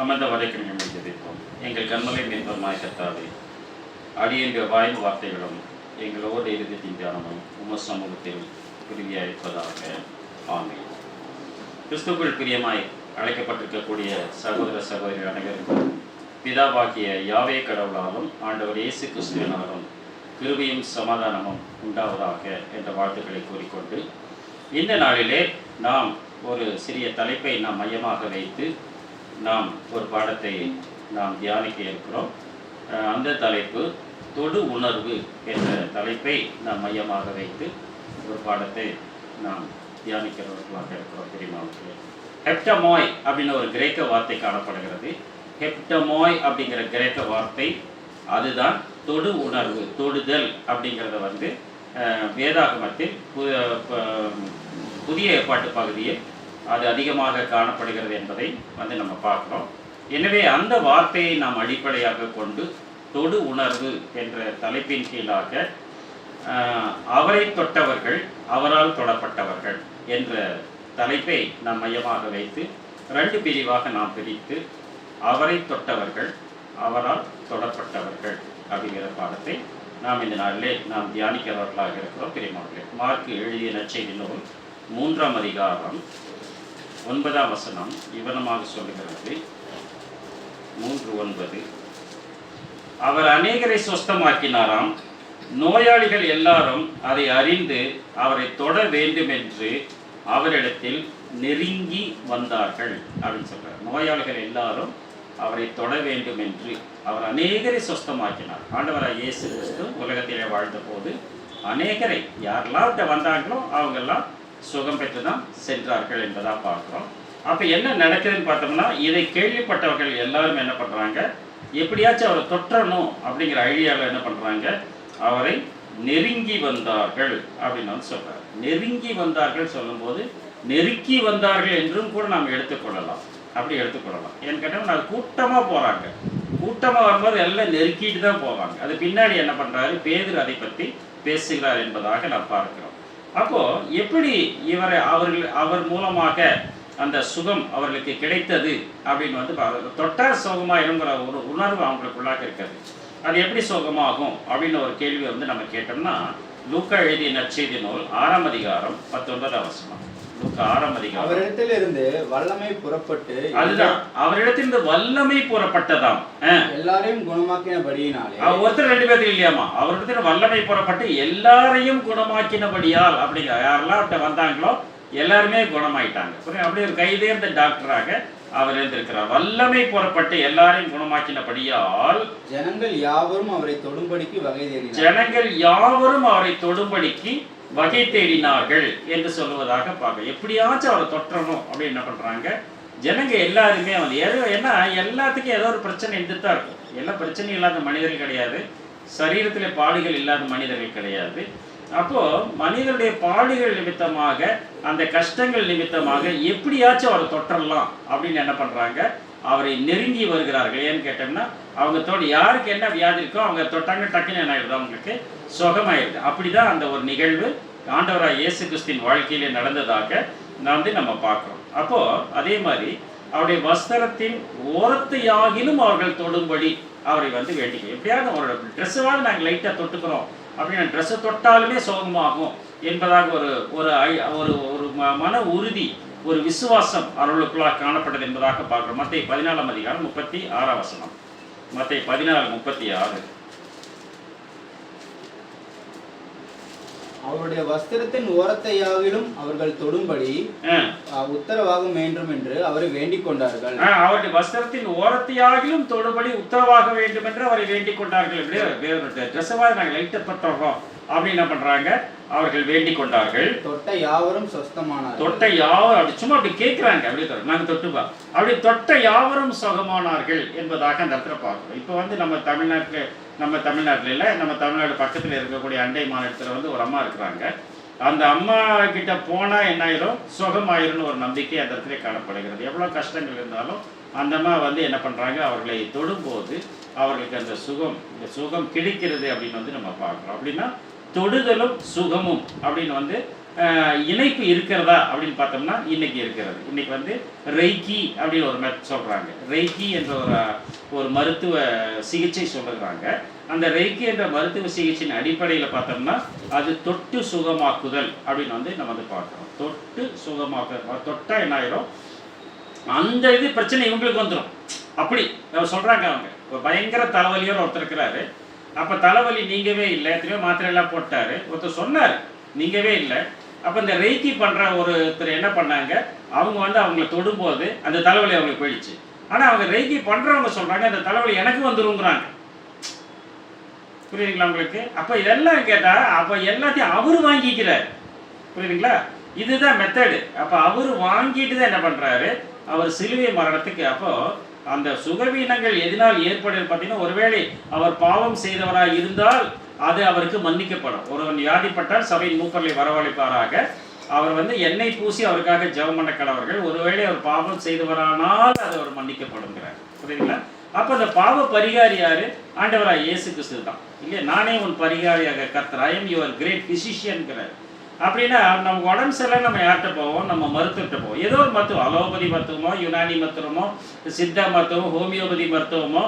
அமர்ந்த வரைக்கும் நம்மை ஜெபிப்போம். எங்கள் கண்மலை மீன்பமாய் கர்த்தாவே, அடியேன் வாயின் வார்த்தைகளும் எங்களோடு இறுதியின் தியானமும் உம சமூகத்தில் பிரிவியாயிருப்பதாக. ஆமென். கிறிஸ்துவுக்குள் பிரியமாய் அழைக்கப்பட்டிருக்கக்கூடிய சகோதர சகோதரி அனைவருக்கும் பிதாவாகிய யாவே கடவுளாலும் ஆண்டவர் இயேசு கிறிஸ்துவினாலும் கிருபையும் சமாதானமும் உண்டாவதாக என்ற வாழ்த்துக்களை கூறிக்கொண்டு, இந்த நாளிலே நாம் ஒரு சிறிய தலைப்பை நாம் மையமாக வைத்து நாம் ஒரு பாடத்தை நாம் தியானிக்க இருக்கிறோம். அந்த தலைப்பு தொடு உணர்வு என்ற தலைப்பை நாம் மையமாக வைத்து ஒரு பாடத்தை நாம் தியானிக்கிறவர்களாக இருக்கிறோம். பெரியமாவர்களே, ஹெப்டமாய் அப்படின்னு ஒரு கிரேக்க வார்த்தை காணப்படுகிறது. ஹெப்டமாய் அப்படிங்கிற கிரேக்க வார்த்தை அதுதான் தொடு உணர்வு, தொடுதல் அப்படிங்கிறத வேதாகமத்தில் புதிய ஏற்பாட்டு பகுதியில் அது அதிகமாக காணப்படுகிறது என்பதை நம்ம பார்க்குறோம். எனவே அந்த வார்த்தையை நாம் அடிப்படையாக கொண்டு தொடு உணர்வு என்ற தலைப்பின் கீழாக அவரை தொட்டவர்கள் அவரால் தொடப்பட்டவர்கள் என்ற தலைப்பை நாம் மையமாக வைத்து 2 பிரிவாக நாம் பிரித்து அவரை தொட்டவர்கள் அவரால் தொடப்பட்டவர்கள் அப்படிங்கிற பாடத்தை நாம் இந்த நாளிலே நாம் தியானிக்கிறவர்களாக இருக்கிறோம். பிரியமானவர்களே, மார்க் எழுதிய நற்செய்தி நூல் 3ஆம் அதிகாரம் 9ஆம் வசனம் இவனமாக சொல்லுகிறது. 3:9, அவர் அநேகரை சொஸ்தமாக்கினாராம். நோயாளிகள் எல்லாரும் அதை அறிந்து அவரை தொட வேண்டும் என்று அவரிடத்தில் நெருங்கி வந்தார்கள் அப்படின்னு சொல்றார். நோயாளிகள் எல்லாரும் அவரை தொட வேண்டும் என்று அவர் அநேகரை சொஸ்தமாக்கினார். ஆண்டவராக இயேசு கிறிஸ்து உலகத்திலே வாழ்ந்த போது அநேகரை யாரெல்லாம் வந்தாங்களோ அவங்கெல்லாம் சுகம் பெற்று தான் சென்றார்கள் என்பதாக பார்க்குறோம். அப்போ என்ன நடக்குதுன்னு பார்த்தோம்னா, இதை கேள்விப்பட்டவர்கள் எல்லாரும் என்ன பண்ணுறாங்க, எப்படியாச்சும் அவரை தொற்றணும் அப்படிங்கிற ஐடியாவில் என்ன பண்ணுறாங்க, அவரை நெருங்கி வந்தார்கள் அப்படின்னு சொல்கிறார். நெருங்கி வந்தார்கள் சொல்லும்போது நெருக்கி வந்தார்கள் என்றும் கூட நாம் எடுத்துக்கொள்ளலாம். அப்படி எடுத்துக்கொள்ளலாம். ஏன்னு கேட்டால் அது கூட்டமாக போகிறாங்க. கூட்டமாக வரும்போது எல்லாம் நெருக்கிட்டு தான் போவாங்க. அது பின்னாடி என்ன பண்ணுறாரு, பேதுரு அதை பற்றி பேசுகிறார் என்பதாக நாம் பார்க்கிறோம். அப்போது எப்படி அவர் மூலமாக அந்த சுகம் அவர்களுக்கு கிடைத்தது அப்படின்னு தொட்டார் சுகமாயிருங்கிற ஒரு உணர்வு அவங்களுக்குள்ளாக இருக்கிறது. அது எப்படி சுகமாகும் அப்படின்னு ஒரு கேள்வி நம்ம கேட்டோம்னா, லூக்கா எழுதிய நற்செய்தி நூல் 6ஆம் அதிகாரம் 19ஆம் வசனம். அவரிடத்திலிருந்து வல்லமை புறப்பட்டு, அதுதான் அவரிடத்திலிருந்து வல்லமை புறப்பட்டதாம். எல்லாரையும் குணமாக்கினபடியினாலே, ஒருத்தர் 2 பேர் இல்லையாமா, அவரிடத்துல வல்லமை புறப்பட்டு எல்லாரையும் குணமாக்கினபடியால். அப்படிங்கிற யாரெல்லாம் வந்தாங்களோ எல்லாருமே குணமாயிட்டாங்க. அப்படி ஒரு கைதேர்ந்த டாக்டராக அவர் இருந்திருக்கிறார். வல்லமை புறப்பட்டு எல்லாரையும் குணமாக்கினபடியால் ஜனங்கள் யாவரும் அவரை தொடும்படிக்கு வகை தேடினார்கள் என்று சொல்லுவதாக பார்க்க. எப்படியாச்சும் அவரை தொற்றணும் அப்படின்னு என்ன பண்றாங்க, ஜனங்க எல்லாருமே ஏன்னா எல்லாத்துக்கும் ஏதோ ஒரு பிரச்சனை இருந்துட்டு தான் இருக்கும். எல்லா பிரச்சனையும் இல்லாத மனிதர்கள் கிடையாது, சரீரத்திலே பாடுகள் இல்லாத மனிதர்கள் கிடையாது. அப்போ மனிதனுடைய பாடுகள் நிமித்தமாக, அந்த கஷ்டங்கள் நிமித்தமாக எப்படியாச்சும் அவரை தொற்றலாம் அப்படின்னு என்ன பண்றாங்க, அவரை நெருங்கி வருகிறார்கள். ஏன்னு கேட்டோம்னா, அவங்க யாருக்கு என்ன வியாதி இருக்கோ அவங்க தொட்டாங்க, டக்குன்னு என்ன ஆயிடுது, அவங்களுக்கு சுகமாயிடுது. அப்படிதான் அந்த ஒரு நிகழ்வு ஆண்டவராக இயேசு கிறிஸ்துவின் வாழ்க்கையிலே நடந்ததாக நம்ம பார்க்கிறோம். அப்போ அதே மாதிரி அவருடைய வஸ்திரத்தின் ஓரத்தையாகிலும் அவர்கள் தொடும்படி அவரை வேண்டிக்கணும். எப்படியாவது அவரோட ட்ரெஸ்ஸாவது நாங்கள் லைட்டாக தொட்டுக்கிறோம் அப்படின்னு ட்ரெஸ்ஸை தொட்டாலுமே சுகமாகும் என்பதாக ஒரு மன உறுதி, ஒரு விசுவாசம் அவர்களுக்குள்ளாக காணப்பட்டது என்பதாக பார்க்கிறோம். மத்தேயு 14ஆம் அதிகாரம் 36ஆம் வசனம். மத்தேயு 14:36. அவருடைய வஸ்திரத்தின் ஓரத்தையாகிலும் அவர்கள் தொடும்படி உத்தரவாக வேண்டும் என்று அவரை வேண்டிக் கொண்டார்கள். அவருடைய வஸ்திரத்தின் ஓரத்தையாகிலும் தொடும்படி உத்தரவாக வேண்டும் என்று அவரை வேண்டிக் கொண்டார்கள். ட்ரெஸ்ஸாவது நாங்கள் லைட்டை தொட்டுறோம் அப்படின்னு என்ன பண்றாங்க, அவர்கள் வேண்டிக் கொண்டார்கள். தொட்ட யாவரும் சொஸ்தமானார்கள். தொட்ட யாவரும் அப்படி சும்மா அப்படி கேட்கிறாங்க, அப்படி நாங்கள் தொட்டுப்பா அப்படி தொட்ட யாவரும் சுகமானார்கள் என்பதாக அந்த இடத்துல பார்க்கிறோம். இப்போ நம்ம தமிழ்நாட்டில் இல்லை, நம்ம தமிழ்நாடு பக்கத்தில் இருக்கக்கூடிய அண்டை மாநிலத்தில் ஒரு அம்மா இருக்கிறாங்க. அந்த அம்மா கிட்ட போனால் என்ன ஆயிரும், சுகமாயிரும்னு ஒரு நம்பிக்கை அந்த இடத்துல காணப்படுகிறது. எவ்வளோ கஷ்டங்கள் இருந்தாலும் அந்த அம்மா என்ன பண்ணுறாங்க, அவர்களை தொடும்போது அவர்களுக்கு அந்த சுகம் கிடைக்கிறது அப்படின்னு நம்ம பார்க்குறோம். அப்படின்னா தொடுதலும் சுகமும் அப்படின்னு இணைப்பு இருக்கிறதா அப்படின்னு பார்த்தோம்னா இன்னைக்கு இருக்கிறது. இன்னைக்கு வந்து ரெய்கி அப்படின்னு ஒரு சொல்கிறாங்க. ரெய்கி என்ற ஒரு மருத்துவ சிகிச்சை சொல்லுறாங்க. அந்த ரெய்கி என்ற மருத்துவ சிகிச்சையின் அடிப்படையில் பார்த்தோம்னா அது தொட்டு சுகமாக்குதல் அப்படின்னு வந்து நம்ம வந்து பார்க்குறோம். தொட்டு சுகமாக்க தொட்டால் என்ன ஆயிரும், அந்த இது பிரச்சனை இவங்களுக்கு வந்துடும். அப்படி சொல்கிறாங்க அவங்க. ஒரு பயங்கர தலைவலியோடு ஒருத்தர் இருக்கிறாரு. அப்போ தலைவலி நீங்கவே இல்லை, எத்தனையோ மாத்திரையெல்லாம் போட்டார். ஒருத்தர் சொன்னார் நீங்கவே இல்லை. அப்போ இந்த ரெய்கி பண்ணுற ஒருத்தர் என்ன பண்ணாங்க, அவங்க வந்து அவங்கள தொடும்போது அந்த தலைவலி அவங்களுக்கு போயிடுச்சு. ஆனால் அவங்க ரெய்கி பண்ணுறவங்க சொல்கிறாங்க அந்த தலைவலி எனக்கு வந்துருங்கிறாங்க. புரியுதுங்களா உங்களுக்கு? அப்போ இதெல்லாம் கேட்டால் அப்போ எல்லாத்தையும் அவர் வாங்கிக்கிறார். புரியுதுங்களா? இதுதான் மெத்தடு. அப்போ அவர் வாங்கிட்டு தான் என்ன பண்ணுறாரு, அவர் சிலுவை மரணத்துக்கு. அப்போது அந்த சுகவீனங்கள் எதனால் ஏற்படுது பார்த்தீங்கன்னா, ஒருவேளை அவர் பாவம் செய்தவராக இருந்தால் அது அவருக்கு மன்னிக்கப்படும். ஒருவன் வியாதிப்பட்டால் சபையின் மூப்பர்களை வரவழைப்பாராக. அவர் வந்து எண்ணெய் பூசி அவருக்காக ஜெபம் பண்ண கடவர்கள். ஒருவேளை அவர் பாவம் செய்தவரானால் அது அவர் மன்னிக்கப்படுங்கிறார். புரியுதுங்களா? அப்போ அந்த பாவ பரிகாரி யாரு? ஆண்டவராக இயேசு கிறிஸ்து தான். இல்லையா? நானே உன் பரிகாரியாக கர்த்தர், ஐ எம் யுவர் கிரேட் பிசிஷியன்கிறார். அப்படின்னா நம்ம உடம்பு சரியில்லை, நம்ம யார்கிட்ட போவோம்? நம்ம மருத்துவர்கிட்ட போவோம். ஏதோ ஒரு மருத்துவம், அலோபதி மருத்துவமோ, யுனானி மருத்துவமோ, சித்தா மருத்துவமோ, ஹோமியோபதி மருத்துவமோ,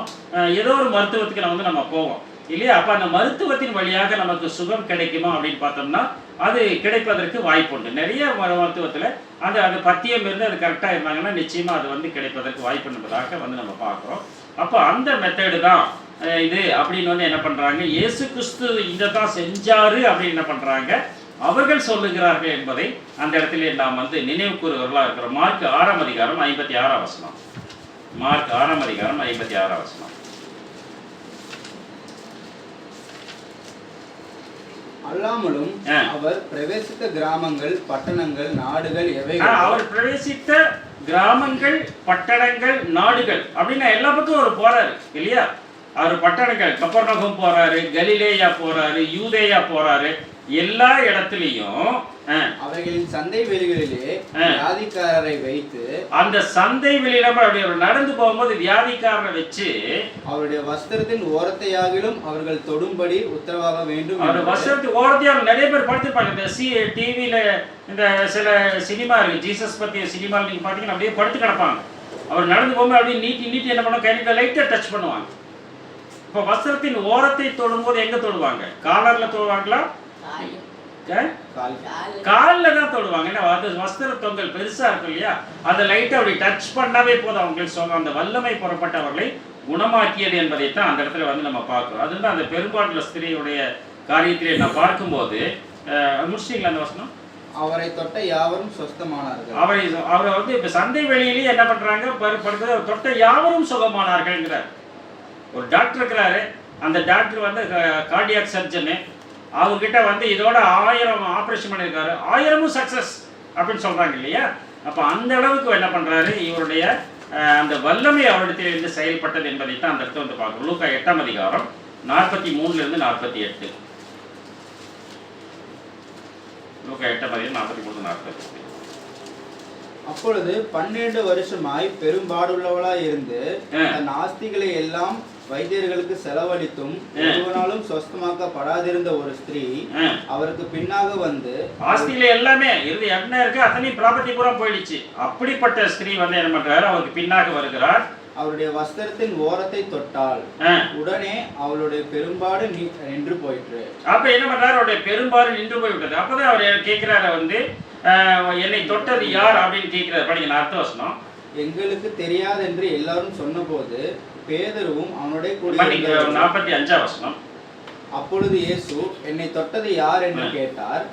ஏதோ ஒரு மருத்துவத்துக்கு நம்ம போவோம் இல்லையா? அப்போ அந்த மருத்துவத்தின் வழியாக நமக்கு சுகம் கிடைக்குமா அப்படின்னு பார்த்தோம்னா அது கிடைப்பதற்கு வாய்ப்புண்டு. நிறைய மருத்துவத்தில் அந்த பத்தியம் இருந்து அது கரெக்டாக இருந்தாங்கன்னா நிச்சயமாக அது வந்து கிடைப்பதற்கு வாய்ப்பு என்பதாக வந்து நம்ம பார்க்குறோம். அப்போ அந்த மெத்தடு தான் இது அப்படின்னு வந்து என்ன பண்ணுறாங்க, இயேசு கிறிஸ்து இதை தான் செஞ்சாரு அப்படின்னு என்ன பண்ணுறாங்க, அவர்கள் சொல்லுகிறார்கள் என்பதை அந்த இடத்துல நாம் வந்து நினைவு கூறுவர்களாக இருக்கிறோம். மார்க் 6ஆம் அதிகாரம் 56ஆம் வசனம். மார்க் 6ஆம் அதிகாரம் 56ஆம் வசனம். அல்லாமலும் அவர் பிரவேசித்த கிராமங்கள், பட்டணங்கள், நாடுகள் எவைகள், அவர் பிரவேசித்த கிராமங்கள், பட்டணங்கள், நாடுகள் அப்படின்னா எல்லா பக்கம் அவர் போறாரு இல்லையா? அவர் பட்டணங்கள், கப்பர்நகூம் போறாரு, கலிலேயா போறாரு, யூதேயா போறாரு. எல்லா இடத்துலையும் அவைகளின் சந்தை வெளிகளிலே வியாதிக்காரரை வைத்து, அந்த சந்தை வெளியில அப்படி அவர் நடந்து போகும்போது வியாதிக்காரரை வச்சு அவருடைய வஸ்திரத்தின் ஓரத்தையாகிலும் அவர்கள் தொடும்படி உத்தரவாக வேண்டும். அவர் வஸ்திரத்தின் ஓரத்தையாக நிறைய பேர் படுத்திருப்பாங்க. இந்த டிவியில இந்த சில சினிமா இருக்கு, ஜீசஸ் பத்திய சினிமா நீங்க பாத்தீங்கன்னா அப்படியே படுத்து கிடப்பாங்க. அவர் நடந்து போகும்போது அப்படியே நீட்டி என்ன பண்ணுவாங்க, கையில லைட்டா டச் பண்ணுவாங்க. இப்போ வஸ்திரத்தின் ஓரத்தை தொடும்போது எங்க தொடுவாங்க? காலர்ல தொடுவாங்களா? காலில் தான் தொடுவாங்க. ஏன்னா அது வஸ்திர தொங்கல் பெருசா இருக்கும் இல்லையா? அதை லைட்டா அப்படி டச் பண்ணாவே போதும் அவங்களுக்கு சொல்ல அந்த வல்லமை புறப்பட்டவர்களை குணமாக்கியது என்பதைத்தான் அந்த இடத்துல வந்து நம்ம பார்க்கிறோம். அதுதான் அந்த பெரும்பான்மை ஸ்திரீயுடைய காரியத்திலே நான் பார்க்கும்போது முடிச்சிங்களா அந்த வசனம்? அவரை தொட்ட யாவரும் சுஸ்தமானார்கள். அவரை வந்து இப்ப சந்தை வெளியிலேயே என்ன பண்றாங்க, தொட்ட யாவரும் சுகமானார்கள்ங்கிறார். ஒரு டாக்டர் இருக்கிறாரு, அந்த டாக்டர் வந்து கார்டியாக் சர்ஜனு. அவர்கிட்ட வந்து இதோட 1000 ஆப்ரேஷன் பண்ணியிருக்காரு, 1000ம் சக்சஸ் அப்படின்னு சொல்றாங்க இல்லையா? அப்போ அந்த அளவுக்கு என்ன பண்றாரு, இவருடைய அந்த வல்லமை அவரிடத்திலிருந்து செயல்பட்டது என்பதைத்தான் அந்த இடத்துல வந்து பார்க்கணும். லூக்கா 8ஆம் அதிகாரம் 43 48. லூக்கா 8ஆம் அதிகாரம் 43 48. அப்பொழுது 12 வருஷமாய் பெரும்பாடுள்ளவளாய் இருந்து தன் ஆஸ்திகளை எல்லாம் வைத்தியர்களுக்கு செலவழித்தும் ஒருவனாலும் சொஸ்தமாக்கப்படாதிருந்த ஒரு ஸ்திரீ அவருக்கு பின்னாக வந்து, ஆஸ்திகளை எல்லாமே இறுதி என்ன இருக்கு அத்தனையும் ப்ராப்பர்ட்டி பூரா போயிடுச்சு. அப்படிப்பட்ட ஸ்திரீ வந்து என்ன பண்றாரு, அவருக்கு பின்னாக வருகிறார். அவருடைய வஸ்திரத்தின் ஓரத்தை தொட்டால் உடனே அவளுடைய பெரும்பாடு நின்று போயிற்று. அப்ப என்ன பண்றாரு, அவருடைய பெரும்பாடு நின்று போய்விட்டது. அப்பதான் அவர் கேட்கிறாரு வந்து, என்னை தொட்டது யார் அப்படின்னு கேட்கிறார். படிங்க அர்த்த வசனம். எங்களுக்கு தெரியாது என்று எல்லாரும் சொன்னபோது பேதுருவும் அவனுடைய கூட 45ஆம் வசனம். அப்பொழுது இயேசு என்னை தொட்டது யார் என்று கேட்டார்.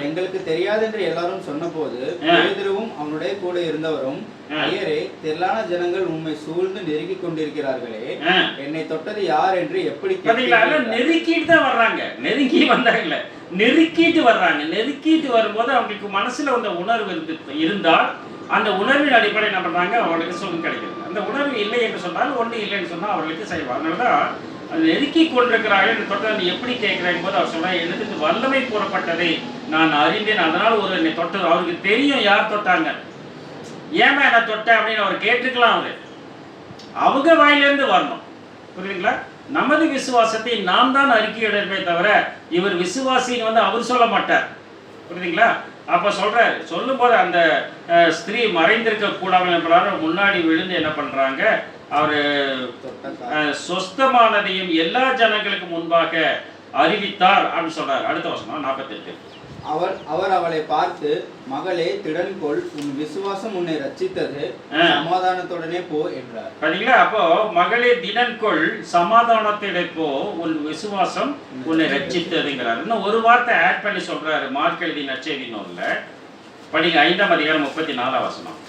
எங்களுக்கு தெரியாது என்று எல்லாரும் சொன்னபோது பேதுருவும் அவனுடைய கூட இருந்தவரும், ஐயரே, திரளான ஜனங்கள் உம்மை சூழ்ந்து நெருக்கி கொண்டிருக்கிறார்களே, என்னை தொட்டது யார் என்று எப்படி கேட்டீங்களா? நெருக்கிட்டு தான் வர்றாங்க, நெருங்கி வந்தாங்கல்ல, நெருக்கிட்டு வர்றாங்க. நெருக்கிட்டு வரும்போது அவங்களுக்கு மனசுல அந்த உணர்வு இருந்தால் அந்த உணர்வின் அடிப்படை என்ன பண்றாங்க, அவங்களுக்கு சுகம் கிடைக்கிறது. அந்த உணர்வு இல்லை என்று சொன்னால், ஒன்று இல்லைன்னு சொன்னால் அவர்களுக்கு செய்வாங்க. அதனாலதான் நெருக்கி கொண்டிருக்கிறார்கள். தொட்டதை எப்படி கேட்கிறாங்க போது அவர் சொல்றாங்க, எனக்கு வல்லமை கூறப்பட்டதை நான் அறிந்தேன், அதனால ஒரு என்னை தொட்டது. அவருக்கு தெரியும் யார் தொட்டாங்க, ஏமா என்ன தொட்ட அப்படின்னு அவர் கேட்டுக்கலாம். அவங்க வாயிலிருந்து வரணும். புரியுதுங்களா? நமது விசுவாசத்தை நாம் தான் அறிக்கையிடமே தவிர இவர் விசுவாசின்னு வந்து அவர் சொல்ல மாட்டார். புரியுதுங்களா? அப்ப சொல்றாரு, சொல்லும்போது அந்த ஸ்திரீ மறைந்திருக்க கூடாமல் என்பதால முன்னாடி விழுந்து என்ன பண்றாங்க, அவரு சொஸ்தமானதையும் எல்லா ஜனங்களுக்கு முன்பாக அறிவித்தார் அப்படின்னு சொல்றாரு. அடுத்த வசனம் 48. அவர் அவளை பார்த்து, மகளே திடன்கொள், உன் விசுவாசம் உன்னை ரட்சித்தது, சமாதானத்துடனே போ என்றார். பாத்தீங்களா? அப்போ மகளே திடன்கொள், சமாதானத்துடனே போ, உன் விசுவாசம் உன்னை ரட்சித்ததுங்கிறார். இன்னும் ஒரு வார்த்தை ஆட் பண்ணி சொல்றாரு மார்க் எழுதின நற்செய்தி நூல்ல. படிங்க 5ஆம் அதிகாரம் 34ஆம் வசனம்.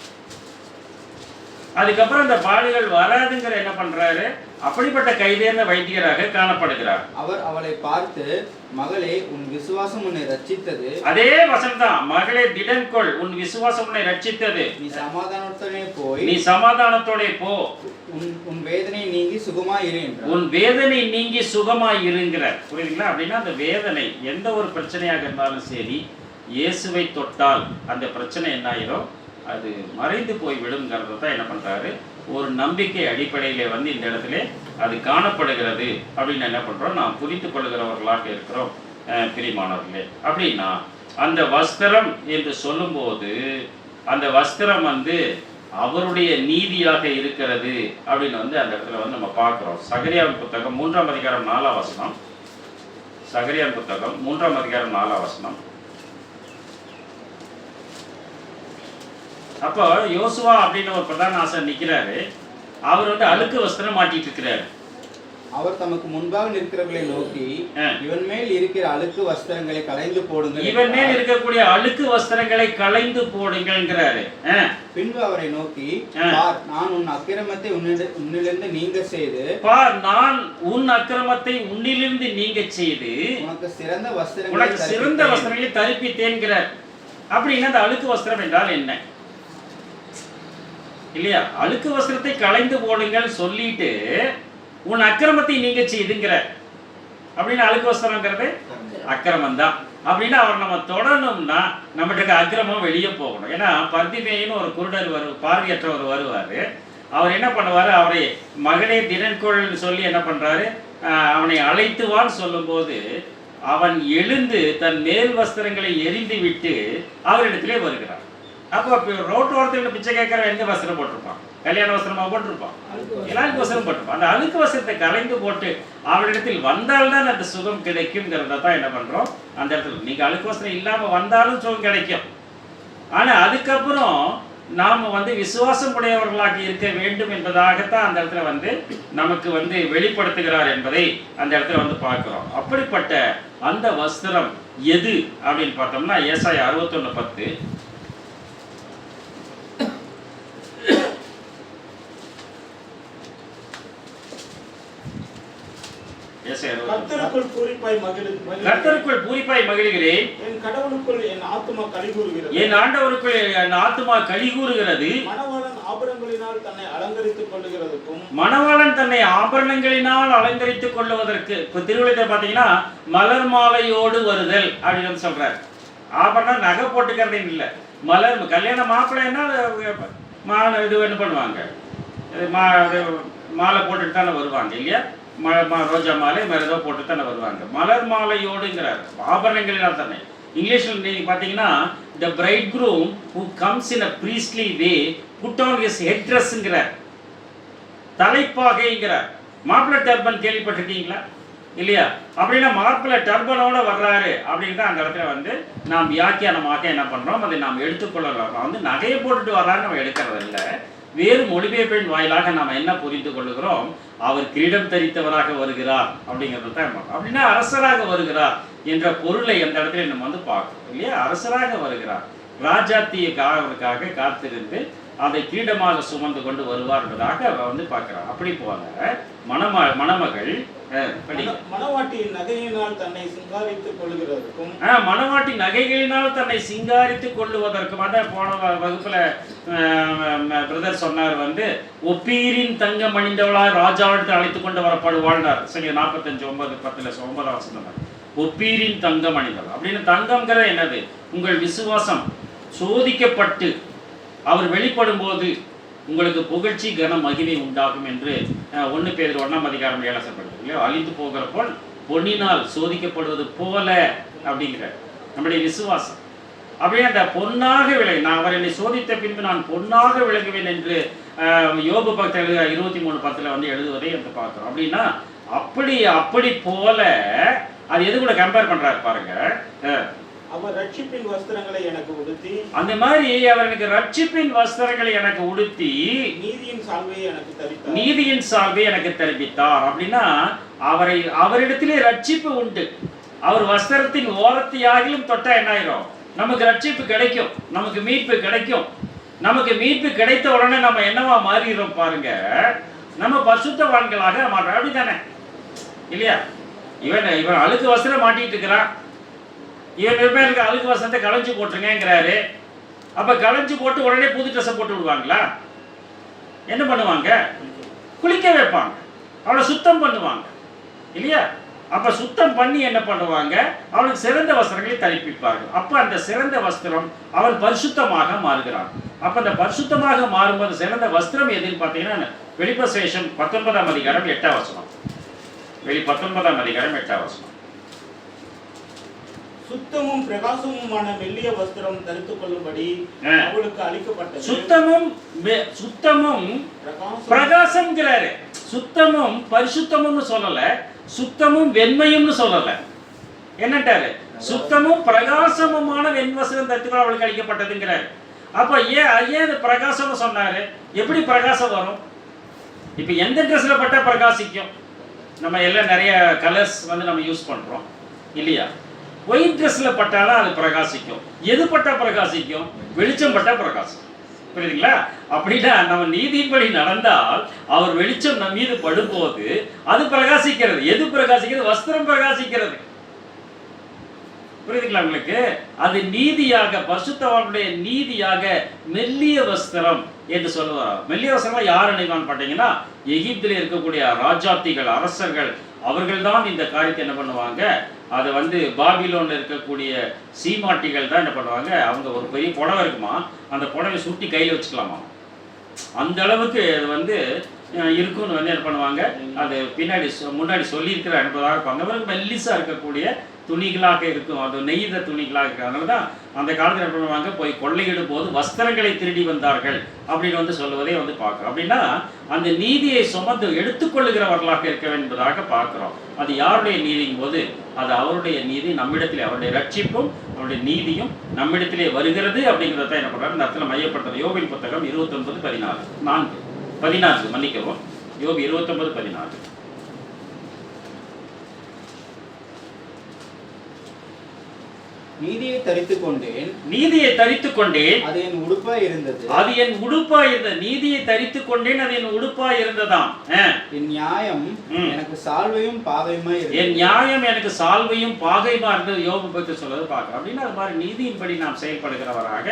அதுக்கப்புறம் இந்த பாடுகள் வராதுங்கிற என்ன பண்றாரு, அப்படிப்பட்ட கைதேர்ந்த வைத்தியராக காணப்படுகிறார். அவர் அவளை பார்த்து, மகளே உன் விசுவாசம் உன்னை ரட்சித்தது. அதே வசனம் தான், மகளே திடன்கொள், உன் விசுவாசம் உன்னை ரட்சித்தது, நீ சமாதானத்தோடே போய், நீ சமாதானத்தோட போ, உன் வேதனை நீங்கி சுகமாய் இரு என்றார். உன் வேதனை நீங்கி சுகமாய் இருங்கிறார். புரியுதுங்களா? அப்படின்னா அந்த வேதனை எந்த ஒரு பிரச்சனையாக இருந்தாலும் சரி, இயேசுவை தொட்டால் அந்த பிரச்சனை என்ன ஆயிரும், அது மறைந்து போய் விடுங்கிறத தான் என்ன பண்றாரு, ஒரு நம்பிக்கை அடிப்படையிலே வந்து இந்த இடத்துல அது காணப்படுகிறது அப்படின்னு என்ன பண்றோம், நாம் புரிந்து கொள்ளுகிறவர்களாக இருக்கிறோம் பிரியமானவர்களே. அப்படின்னா அந்த வஸ்திரம் என்று சொல்லும்போது அந்த வஸ்திரம் வந்து அவருடைய நீதியாக இருக்கிறது அப்படின்னு வந்து அந்த இடத்துல வந்து நம்ம பார்க்கிறோம். சகரியாவின் புத்தகம் 3ஆம் அதிகாரம் 4ஆம் வசனம். சகரியாவின் புத்தகம் 3ஆம் அதிகாரம் 4ஆம் வசனம். அப்போ யோசுவா அப்படின்னு ஒரு பிரதான ஆசாரியர் நிற்கிறாரு. அவர் வந்து அழுக்கு வஸ்திரம் மாட்டிட்டு இருக்கிறாரு. அவர் தமக்கு முன்பாக நிற்கிறவர்களை நோக்கி, இவன் மேல் இருக்கிற அழுக்கு வஸ்திரங்களை களைந்து போடுங்கள், இவன் மேல் இருக்கக்கூடிய அழுக்கு வஸ்திரங்களை களைந்து போடுங்கள்ங்கிறாரு. பின்பு அவரை நோக்கி, பார், நான் உன் அக்கிரமத்தை உன்னிலிருந்து நீங்க செய்து, பார், நான் உன் அக்கிரமத்தை உன்னிலிருந்து நீங்க செய்து உனக்கு சிறந்த வஸ்திரங்களை தரிப்பித்தேன்கிறார். அப்படின்னா அந்த அழுக்கு வஸ்திரம் என்றால் என்ன இல்லையா? அழுக்கு வஸ்திரத்தை களைந்து போடுங்கள் சொல்லிட்டு உன் அக்கிரமத்தை நீங்க செய்துங்கிற. அப்படின்னு அழுக்கு வஸ்திரங்கிறது அக்கிரமம் தான். அப்படின்னா அவர் நம்ம தொடரணும்னா நம்மகிட்ட அக்கிரமம் வெளியே போகணும். ஏன்னா பர்திமேயின்னு ஒரு குருடர் பார்வையற்றவர் வருவார். அவர் என்ன பண்ணுவார், அவரை மகனே திடன்கொள் சொல்லி என்ன பண்றாரு, அவனை அழைத்துவான்னு சொல்லும்போது அவன் எழுந்து தன் மேல் வஸ்திரங்களை எரிந்து விட்டு அவரிடத்திலே வருகிறார். அப்போ ரோட்டோரத்தில் பிச்சை கேட்கற எந்த வஸ்திரம் போட்டிருப்பான், கல்யாண வஸ்திரமா போட்டிருப்பான், எல்லாருக்கும் வஸ்திரம் போட்டிருப்பான். அந்த அழுக்கு வஸ்திரத்தை கலைந்து போட்டு அவரிடத்தில் வந்தால்தான் அந்த சுகம் கிடைக்கும்ங்கிறத தான் என்ன பண்றோம் அந்த இடத்துல. நீங்க அழுக்கு வஸ்திரம் இல்லாம வந்தாலும் சுகம் கிடைக்கும். ஆனா அதுக்கப்புறம் நாம் வந்து விசுவாசம் உடையவர்களாக இருக்க வேண்டும் என்பதாகத்தான் அந்த இடத்துல வந்து நமக்கு வந்து வெளிப்படுத்துகிறார் என்பதை அந்த இடத்துல வந்து பார்க்கிறோம். அப்படிப்பட்ட அந்த வஸ்திரம் எது அப்படின்னு பார்த்தோம்னா ஏசாயா 61:10. கர்த்தருக்குள் பூரிப்பாய் மகிழ்கிறேன், என் கடவுளுக்குள் என் ஆத்துமா களிகூறுகிறது, என் ஆண்டவருக்குள் என் ஆத்துமா களிகூறுகிறது. மணவாளன் ஆபரணங்களினால் தன்னை அலங்கரித்துக் கொள்ளுகிறதுக்கும், மணவாளன் தன்னை ஆபரணங்களினால் அலங்கரித்துக் கொள்ளுவதற்கு. இப்ப திருவிழத்தை பாத்தீங்கன்னா மலர் மாலையோடு வருதல் அப்படின்னு சொல்றாரு. ஆபரணம் நகை போட்டுக்கிறதே இல்லை, மலர். கல்யாண மாப்பிள்ளைன்னா இது என்ன பண்ணுவாங்க, மாலை போட்டுட்டு தானே வருவாங்க இல்லையா? ரோஜா மாலை வேறு ஏதோ போட்டு தானே வருவாங்க. மலர் மாலையோடுங்கிறார், ஆபரணங்களினால் தானே. இங்கிலீஷில் நீங்கள் பார்த்தீங்கன்னா the bridegroom who comes in a priestly way put on his headdressங்கிறார், தலைப்பாகைங்கிறார். மாப்பிள்ளை டர்பன் கேள்விப்பட்டிருக்கீங்களா இல்லையா? அப்படின்னா மாப்பிள்ளை டர்பனோட வர்றாரு அப்படின்னு தான் அந்த இடத்துல வந்து நாம் வியாக்கியானமாக என்ன பண்ணுறோம், அதை நாம் எடுத்துக்கொள்ளலாம். வந்து நகையை போட்டுட்டு வர்றாரு நம்ம எடுக்கிறது இல்லை. வேறு மொழிபெயர்ப்பின் வாயிலாக நாம் என்ன புரிந்து கொள்ளுகிறோம், அவர் கிரீடம் தரித்தவராக வருகிறார் அப்படிங்கிறது தான். அப்படின்னா அரசராக வருகிறார் என்ற பொருளை அந்த இடத்துல நம்ம வந்து பார்க்கணும் இல்லையா? அரசராக வருகிறார், ராஜாத்தியக்காக காத்திருந்து அதை கிரீடமாக சுமந்து கொண்டு வருவார் என்பதாக வந்து பார்க்கிறார். அப்படி போல மணமகள் மணவாட்டியின் நகையினால் தன்னை சிங்காரித்துக் கொள்ளுகிறதற்கும், மணவாட்டி நகைகளினால் தன்னை சிங்காரித்துக் கொள்ளுவதற்கும். அதான் போன வகுப்புல பிரதர் சொன்னார் வந்து ஒப்பீரின் தங்கம் அணிந்தவளாய் ராஜாவிடத்தில் அழைத்துக் கொண்டு வரப்படுவாள்னார். சரி 45:9-10 ஒப்பீரின் தங்கம் அணிந்தவள் அப்படின்னு. தங்கம்ங்கிற என்னது, உங்கள் விசுவாசம் சோதிக்கப்பட்டு அவர் வெளிப்படும் போது உங்களுக்கு புகழ்ச்சி கன மகிமை உண்டாகும் என்று 1 பேதுரு 1ஆம் அதிகாரம் 7 சொல்லப்படுது இல்லையா? அழிந்து போகிற போல் பொன்னினால் சோதிக்கப்படுவது போல அப்படிங்கிற நம்முடைய விசுவாசம். அப்படியே அந்த பொன்னாக நான் அவர் என்னை சோதித்த பின்பு நான் பொன்னாக விளங்குவேன் என்று யோபு பக்தர் 23:10 வந்து எழுதுவதை வந்து பார்க்கிறோம். அப்படின்னா அப்படி போல அது எது கூட கம்பேர் பண்றாரு பாருங்க. அவர் ரட்சிப்பின் வஸ்திரங்களை எனக்கு உடுத்தி, அந்த மாதிரி அவர் எனக்கு ரட்சிப்பின் வஸ்திரங்களை எனக்கு உடுத்தி நீதியின் சால்வையை எனக்கு தரித்தார், நீதியின் சால்வை எனக்கு தரிப்பித்தார். அப்படின்னா அவரிடத்திலே ரட்சிப்பு உண்டு. அவர் வஸ்திரத்தின் ஓரத்தையாகிலும் தொட்டா என்ன ஆயிரும்? நமக்கு ரட்சிப்பு கிடைக்கும், நமக்கு மீட்பு கிடைக்கும். நமக்கு மீட்பு கிடைத்த உடனே நம்ம என்னவா மாறிடுறோம் பாருங்க, நம்ம பரிசுத்தவான்களாக மாற்றோம். அப்படித்தானே இல்லையா? இவன் அழுக்கு வஸ்திரம் மாட்டிட்டு இருக்கிறான், இவன் வெவ்வேறு அழுக்கு வஸ்திரத்தை களைஞ்சு போட்டுருங்கிறாரு. அப்ப களைஞ்சு போட்டு உடனே புது ட்ரெஸ்ஸை போட்டு விடுவாங்களா? என்ன பண்ணுவாங்க? குளிக்க வைப்பாங்க, அவளை சுத்தம் பண்ணுவாங்க இல்லையா? அப்ப சுத்தம் பண்ணி என்ன பண்ணுவாங்க? அவனுக்கு சிறந்த வஸ்திரங்களை தரிப்பிப்பார்கள். அப்ப அந்த சிறந்த வஸ்திரம் அவன் பரிசுத்தமாக மாறுகிறான். அப்ப அந்த பரிசுத்தமாக மாறும்போது சிறந்த வஸ்திரம் எதுன்னு பார்த்தீங்கன்னா வெளிப்பசேஷம் 19ஆம் அதிகாரம் 8ஆம் வசனம். 19ஆம் அதிகாரம் 8ஆம் வசனம். சுத்தமும் பிரகாசமுமான மெல்லிய வஸ்திரம் தரித்துக் கொள்ளும்படி அவளுக்கு அளிக்கப்பட்டது. சுத்தமும் பிரகாசம்ங்கிறாரு. சுத்தமும் பரிசுத்தமும் சொல்லல, சுத்தமும் வெண்மையும் சொல்லல. என்னட்டாரு? சுத்தமும் பிரகாசமுமான வெண்வஸ்திரம் தரித்துக் அவளுக்கு அளிக்கப்பட்டதுங்கிறாரு. அப்ப ஏன் பிரகாசம் சொன்னாரு? எப்படி பிரகாசம் வரும்? இப்ப எந்த ட்ரெஸ்ல பட்டா பிரகாசிக்கும்? நம்ம எல்லாம் நிறைய கலர்ஸ் வந்து நம்ம யூஸ் பண்றோம் இல்லையா? ஒயிட் ட்ரெஸ்ல பட்டாலும் அது பிரகாசிக்கும். எது பட்டா பிரகாசிக்கும்? வெளிச்சம் பட்டா பிரகாசம். புரியுதுங்களா? அப்படின்னா நம்ம நீதியின்படி நடந்தால் அவர் வெளிச்சம் நம் மீது படும்போது அது பிரகாசிக்கிறது. எது பிரகாசிக்கிறது? வஸ்திரம் பிரகாசிக்கிறது. புரியுதுங்களா உங்களுக்கு? அது நீதியாக, பரிசுத்தவானுடைய நீதியாக மெல்லிய வஸ்திரம் என்று சொல்லுவார். மெல்லிய வஸ்திரம் யார் அணிவான்னு பார்த்தீங்கன்னா எகிப்தில் இருக்கக்கூடிய ராஜாத்திகள், அரசர்கள், அவர்கள் தான் இந்த காரியத்தை என்ன பண்ணுவாங்க? அதை வந்து பாபிலோன்ல இருக்கக்கூடிய சீமாட்டிகள் தான் என்ன பண்ணுவாங்க? அவங்க ஒரு பெரிய புடவை இருக்குமா, அந்த புடவை சுட்டி கையில் வச்சுக்கலாமா, அந்த அளவுக்கு அது வந்து இருக்குன்னு வந்து என்ன பண்ணுவாங்க? அது முன்னாடி சொல்லியிருக்கிற என்பதாக இருப்பாங்க. அவருக்கு மெல்லிசா இருக்கக்கூடிய துணிகளாக இருக்கும், அது நெய்த துணிகளாக இருக்கு. அதனால தான் அந்த காலத்தில் என்ன பண்ணுவாங்க? போய் கொள்ளையிடும் போது வஸ்திரங்களை திருடி வந்தார்கள் அப்படின்னு வந்து சொல்லுவதை வந்து பார்க்குறோம். அப்படின்னா அந்த நீதியை சுமந்து எடுத்துக்கொள்ளுகிறவர்களாக இருக்க வேண்டும் என்பதாக பார்க்குறோம். அது யாருடைய நீதியும் போது அது அவருடைய நீதி நம்மிடத்திலே, அவருடைய ரட்சிப்பும் அவருடைய நீதியும் நம்மிடத்திலே வருகிறது அப்படிங்கிறத என்ன பண்ணுறாரு? இந்த இடத்துல மையப்படுத்துறது யோபின் புத்தகம் 14 மன்னிக்கவும், யோபு 29:14. நீதியை தரித்துக் கொண்டேன், அது என் உடுப்பாய் இருந்தது. நீதியை தரித்துக் கொண்டேன், அது என் உடுப்பாய் இருந்ததாம். என் நியாயம் எனக்கு சால்வையும் பாகையுமாய் இருந்தது. என் நியாயம் எனக்கு சால்வையும் பாகையுமா இருந்தது. யோபு பற்றி சொல்றது பார்க்க. அப்படின்னா அது மாதிரி நீதியின்படி நாம் செயல்படுகிறவராக,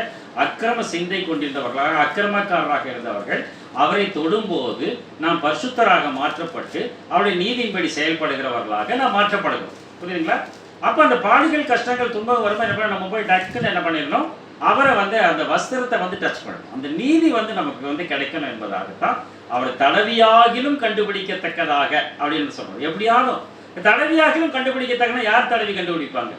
அக்கிரம சிந்தை கொண்டிருந்தவர்களாக, அக்கிரமக்காரராக இருந்தவர்கள் அவரை தொடும்போது நாம் பரிசுத்தராக மாற்றப்பட்டு அவருடைய நீதியின்படி செயல்படுகிறவர்களாக நாம் மாற்றப்படுகிறோம். புரியுதுங்களா? அப்போ அந்த பாடுகள், கஷ்டங்கள், துன்பம் வரும்போது என்ன பண்ண, நம்ம போய் டக்குன்னு என்ன பண்ணிடணும்? அவரை வந்து அந்த வஸ்திரத்தை வந்து டச் பண்ணணும். அந்த நீதி வந்து நமக்கு வந்து கிடைக்கணும் என்பதாகத்தான் அவரை தடவியாகிலும் கண்டுபிடிக்கத்தக்கதாக அப்படின்னு சொல்றோம். எப்படியாலும் தடவியாகிலும் கண்டுபிடிக்கத்தக்கனா யார் தடவி கண்டுபிடிப்பாங்க?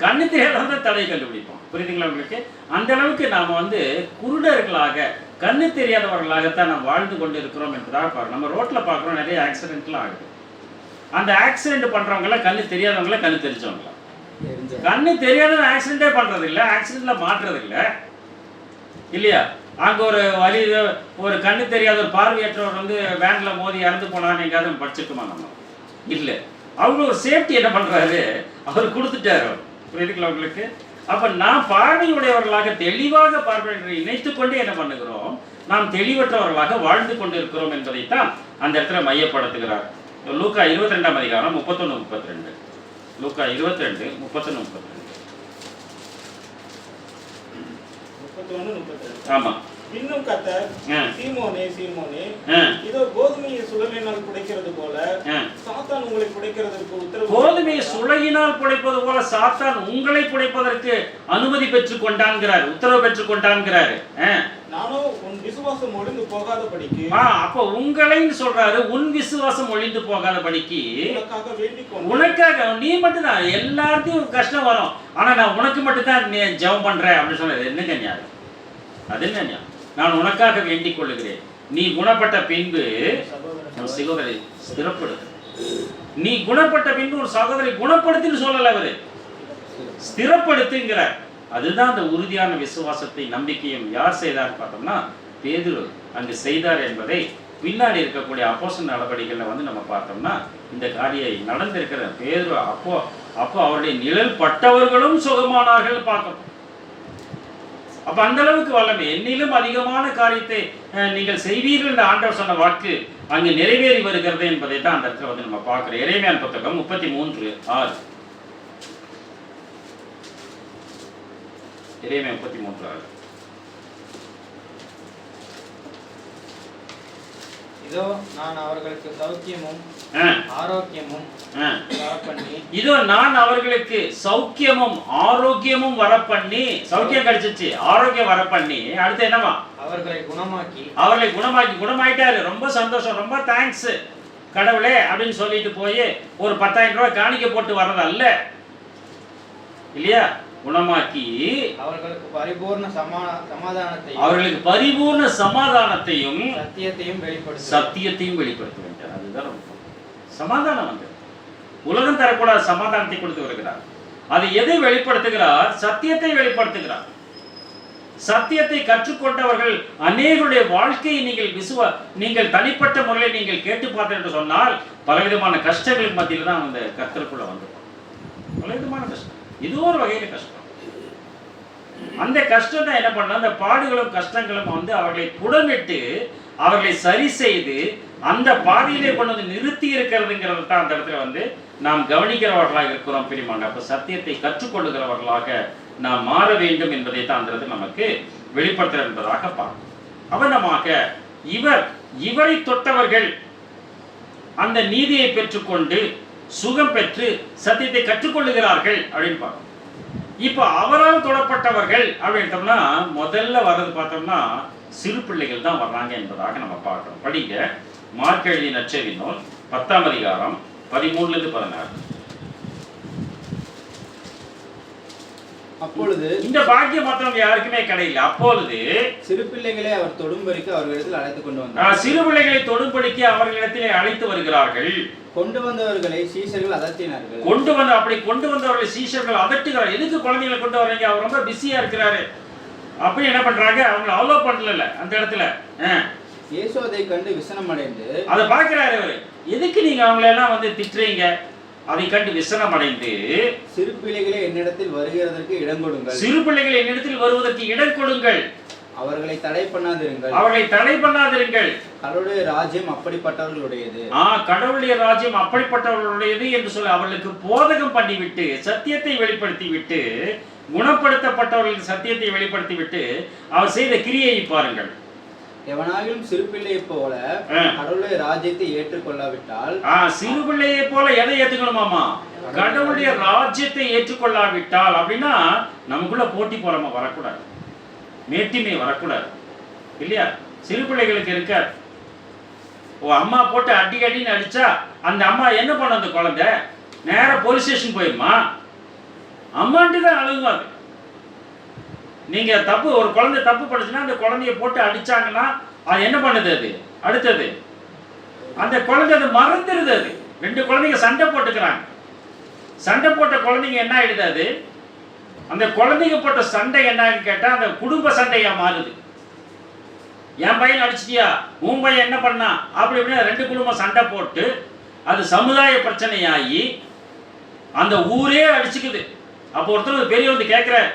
கண்ணு தெரியாதவங்க தடவி கண்டுபிடிப்போம். புரியுதுங்களா உங்களுக்கு? அந்த அளவுக்கு நாம் வந்து குருடர்களாக, கண்ணு தெரியாதவர்களாகத்தான் நாம் வாழ்ந்து கொண்டு இருக்கிறோம் என்பதாக பார்க்கணும். நம்ம ரோட்டில் பார்க்குறோம், நிறைய ஆக்சிடென்ட்லாம் ஆகுது. அந்த ஆக்சிடென்ட் பண்றவங்களாம் கண்ணு தெரியாதவங்களா கண்ணு தெரிஞ்சவங்களா? கண்ணு தெரியாதவங்க ஆக்சிடென்டே பண்றது இல்லை, ஆக்சிடென்ட்ல மாட்டுறது இல்லை இல்லையா? அங்கே ஒரு கண்ணு தெரியாத ஒரு பார்வையற்றவர் வந்து வேன்ல மோதி இறந்து போனான்னு எங்கேயாவது படிச்சிருக்குமா? நம்ம இல்லை. அவங்க ஒரு சேஃப்டி என்ன பண்றாரு? அவர் கொடுத்துட்டாரு. புரியுதுங்களா உங்களுக்கு? அப்ப நாம் பார்வையுடையவர்களாக, தெளிவாக பார்வை இணைத்து கொண்டே என்ன பண்ணுகிறோம்? நாம் தெளிவற்றவர்களாக வாழ்ந்து கொண்டு இருக்கிறோம் என்பதைத்தான் அந்த இடத்துல மையப்படுத்துகிறார். லூக்கா 22ஆம் அதிகாரம் 31-32. லூக்கா 22 31-32. ஆமா. இன்னும் கர்த்தர், சீமோனே சீமோனே, இதோ கோதுமையை சுளையினால் புடைக்கிறது போல சாத்தான் உங்களை புடைக்கிறதற்கு உத்தரவு. கோதுமையை சுளையினால் புடைப்பது போல சாத்தான் உங்களை புடைப்பதற்கு அனுமதி பெற்றுக் கொண்டான்கிறார், உத்தரவு பெற்றுக் கொண்டான்கிறாரு. நானும் உன் விசுவாசம் ஒழிந்து போகாதபடிக்கு. அப்ப உங்களைன்னு சொல்றாரு, உன் விசுவாசம் ஒழிந்து போகாதபடிக்கு உனக்காக வேண்டிக் கொண்டேன். உனக்காக நீ மட்டும் தான், எல்லாத்தையும் கஷ்டம் வரும், ஆனா நான் உனக்கு மட்டும் தான் நீ ஜெபம் பண்றேன் அப்படின்னு சொல்றது என்னங்க நியாயம்? அது என்ன நியாயம்? நான் உனக்காக வேண்டிக் கொள்ளுகிறேன், நீ குணப்பட்ட பின்பு சகோதரி ஸ்திரப்படுத்து. நீ குணப்பட்ட பின்பு ஒரு சகோதரி குணப்படுத்தின்னு சொல்லல, அவரு ஸ்திரப்படுத்துங்கிற. அதுதான் அந்த உறுதியான விசுவாசத்தை நம்பிக்கையும் யார் செய்தார் பார்த்தோம்னா பேதுரு அங்கு செய்தார் என்பதை பின்னாடி இருக்கக்கூடிய அப்போஸ்தலர் நடவடிக்கைகளில் வந்து நம்ம பார்த்தோம்னா இந்த காரியம் நடந்திருக்கிற பேதுரு அப்போ அவருடைய நிழல் பட்டவர்களும் சுகமானார்கள் பார்க்கணும். அப்ப அந்த அளவுக்கு வல்லமை, என்னிலும் அதிகமான காரியத்தை நீங்கள் செய்வீர்கள் என்ற ஆண்டவர் சொன்ன வாக்கு அங்கு நிறைவேறி வருகிறது என்பதை தான் அந்த இடத்துல வந்து நம்ம பார்க்கிறோம். எரேமியா புத்தகம் 33:6. எரேமியா 33:6. இதோ நான் அவர்களுக்கு சௌக்கியமும் ஆரோக்கியமும் வரப்பண்ணி. இதோ நான் அவர்களுக்கு சௌக்கியமும் ஆரோக்கியமும் வரப்பண்ணி. சௌக்கியம் கிடைச்சிச்சு, ஆரோக்கியம் வரப்பண்ணி. அடுத்து என்னவா? அவர்களை குணமாக்கி. குணமாயிட்டாரு. ரொம்ப சந்தோஷம், ரொம்ப தேங்க்ஸ் கடவுளே அப்படின்னு சொல்லிட்டு போய் ஒரு 10,000 ரூபாய் காணிக்க போட்டு வர்றது அல்ல இல்லையா? குணமாக்கி அவர்களுக்கு பரிபூர்ண சமாதானத்தையும், அவர்களுக்கு பரிபூர்ண சமாதானத்தையும் சத்தியத்தையும் வெளிப்படுத்த வேண்டார். அதுதான் ரொம்ப சமாதானம். வந்து உலகம் தரக்கூடாத சமாதானத்தை கொடுத்து வருகிறார். அது எதை வெளிப்படுத்துகிறார்? சத்தியத்தை வெளிப்படுத்துகிறார். சத்தியத்தை கற்றுக்கொண்டவர்கள் அநேகருடைய வாழ்க்கையை நீங்கள் தனிப்பட்ட முறையில் நீங்கள் கேட்டு பார்த்தீர்கள் என்று சொன்னால் பலவிதமான கஷ்டங்களுக்கு மத்தியில் தான் அந்த கர்த்தருக்குள்ள வந்துடும். பலவிதமான கஷ்டம், இது ஒரு வகையில கஷ்டம். அந்த கஷ்டத்தை என்ன பண்ண, அந்த பாடுகளும் கஷ்டங்களும் வந்து அவர்களை புடமிட்டு அவர்களை சரி செய்து அந்த பாதையிலே கொண்டு வந்து நிறுத்தி இருக்கிறதுங்கிறது தான் அந்த இடத்துல வந்து நாம் கவனிக்கிறவர்களாக இருக்கிறோம் பிரியமானவர்களே. அப்ப சத்தியத்தை கற்றுக்கொள்ளுகிறவர்களாக நாம் மாற வேண்டும் என்பதை தான் அந்த இடத்துல நமக்கு வெளிப்படுத்துற என்பதாக பார்க்கணும். அவனமாக இவரை தொட்டவர்கள் அந்த நீதியை பெற்றுக்கொண்டு சுகம் பெற்று சத்தியத்தை கற்றுக்கொள்ளுகிறார்கள் அப்படின்னு பார்க்கணும். இப்ப அவரால் தொடப்பட்டவர்கள் அப்படின்ட்டோம்னா முதல்ல வர்றது பார்த்தோம்னா சிறு பிள்ளைகள் தான் வர்றாங்க என்பதாக நம்ம பார்க்கிறோம். படிங்க மார்க் எழுதிய நற்செய்தி நூல் 10ஆம் அதிகாரம் 13-16. அப்பொழுது இந்த பாக்கியம் மற்றவங்க யாருக்குமே கிடையாது. அப்பொழுது சிறு பிள்ளைகளை அவர் தொடும்படிக்கு அவர்களிடத்தில் அழைத்து கொண்டு வந்தார். சிறு பிள்ளைகளை தொடும்படிக்கு அவர்களிடத்திலே அழைத்து வருகிறார்கள். கொண்டு வந்தவர்களை சீஷர்கள் அதட்டினார்கள். அப்படி கொண்டு வந்தவர்களை சீஷர்கள் அதட்டுகிறார். எதுக்கு குழந்தைகளை கொண்டு வர்றீங்க? அவர் ரொம்ப பிஸியா இருக்கிறாரு. அப்படி என்ன பண்றாங்க? அவங்க அலோ பண்ணல அந்த இடத்துல. இயேசு அதை கண்டு விசனம் அடைந்து, அதை பார்க்கிறாரு அவரு, எதுக்கு நீங்க அவங்களை எல்லாம் வந்து திட்டுறீங்க? அதை கண்டு விசனம் அடைந்து, சிறு பிள்ளைகளை என்னிடத்தில் வருகிறதற்கு இடம் கொடுங்கள். சிறு பிள்ளைகளை என்னிடத்தில் வருவதற்கு இடம் கொடுங்கள். அவர்களை தடை பண்ணாதிருங்கள். கடவுளுடைய ராஜ்யம் அப்படிப்பட்டவர்களுடையது. கடவுளுடைய ராஜ்யம் அப்படிப்பட்டவர்களுடையது என்று சொல்லி அவர்களுக்கு போதகம் பண்ணிவிட்டு சத்தியத்தை வெளிப்படுத்தி விட்டு குணப்படுத்தப்பட்டவர்களுக்கு சத்தியத்தை வெளிப்படுத்தி விட்டு அவர் செய்த கிரியை பாருங்கள். எவனாகிலும் சிறு பிள்ளையை போல கடவுளுடைய ராஜ்யத்தை ஏற்றுக்கொள்ளாவிட்டால், சிறு பிள்ளையை போல எதை ஏற்றுக்கணுமாமா? கடவுளுடைய ராஜ்யத்தை ஏற்றுக்கொள்ளாவிட்டால் அப்படின்னா நமக்குள்ள போட்டி போறாம வரக்கூடாது, மேட்டிமை வரக்கூடாது இல்லையா? சிறு பிள்ளைகளுக்கு இருக்க அம்மா போட்டு அடின்னு அடிச்சா அந்த அம்மா என்ன பண்ண, அந்த குழந்தை நேர போலீஸ் ஸ்டேஷன் போயிருமா? அம்மாண்டி தான் அழுகுவாங்க. நீங்க ஒரு குழந்தை தப்பு பண்ணுச்சுன்னா அந்த குழந்தைய போட்டு அடிச்சாங்கன்னா அது என்ன பண்ணுது? அது அடுத்தது அந்த குழந்தை அது மறந்துடுது. அது 2 குழந்தைங்க சண்டை போட்டுக்கிறாங்க. சண்டை போட்ட குழந்தைங்க என்ன ஆயிடுது? அது அந்த குழந்தைங்க போட்ட சண்டை என்னன்னு கேட்டா அந்த குடும்ப சண்டையா மாறுது. என் பையன் அடிச்சிட்டியா, உன் பையன் என்ன பண்ணா, அப்படி இப்படின்னா 2 குடும்பம் சண்டை போட்டு அது சமுதாய பிரச்சனையாகி அந்த ஊரே அடிச்சுக்குது. அப்போ ஒருத்தர் பெரிய வந்து கேட்கிறார்,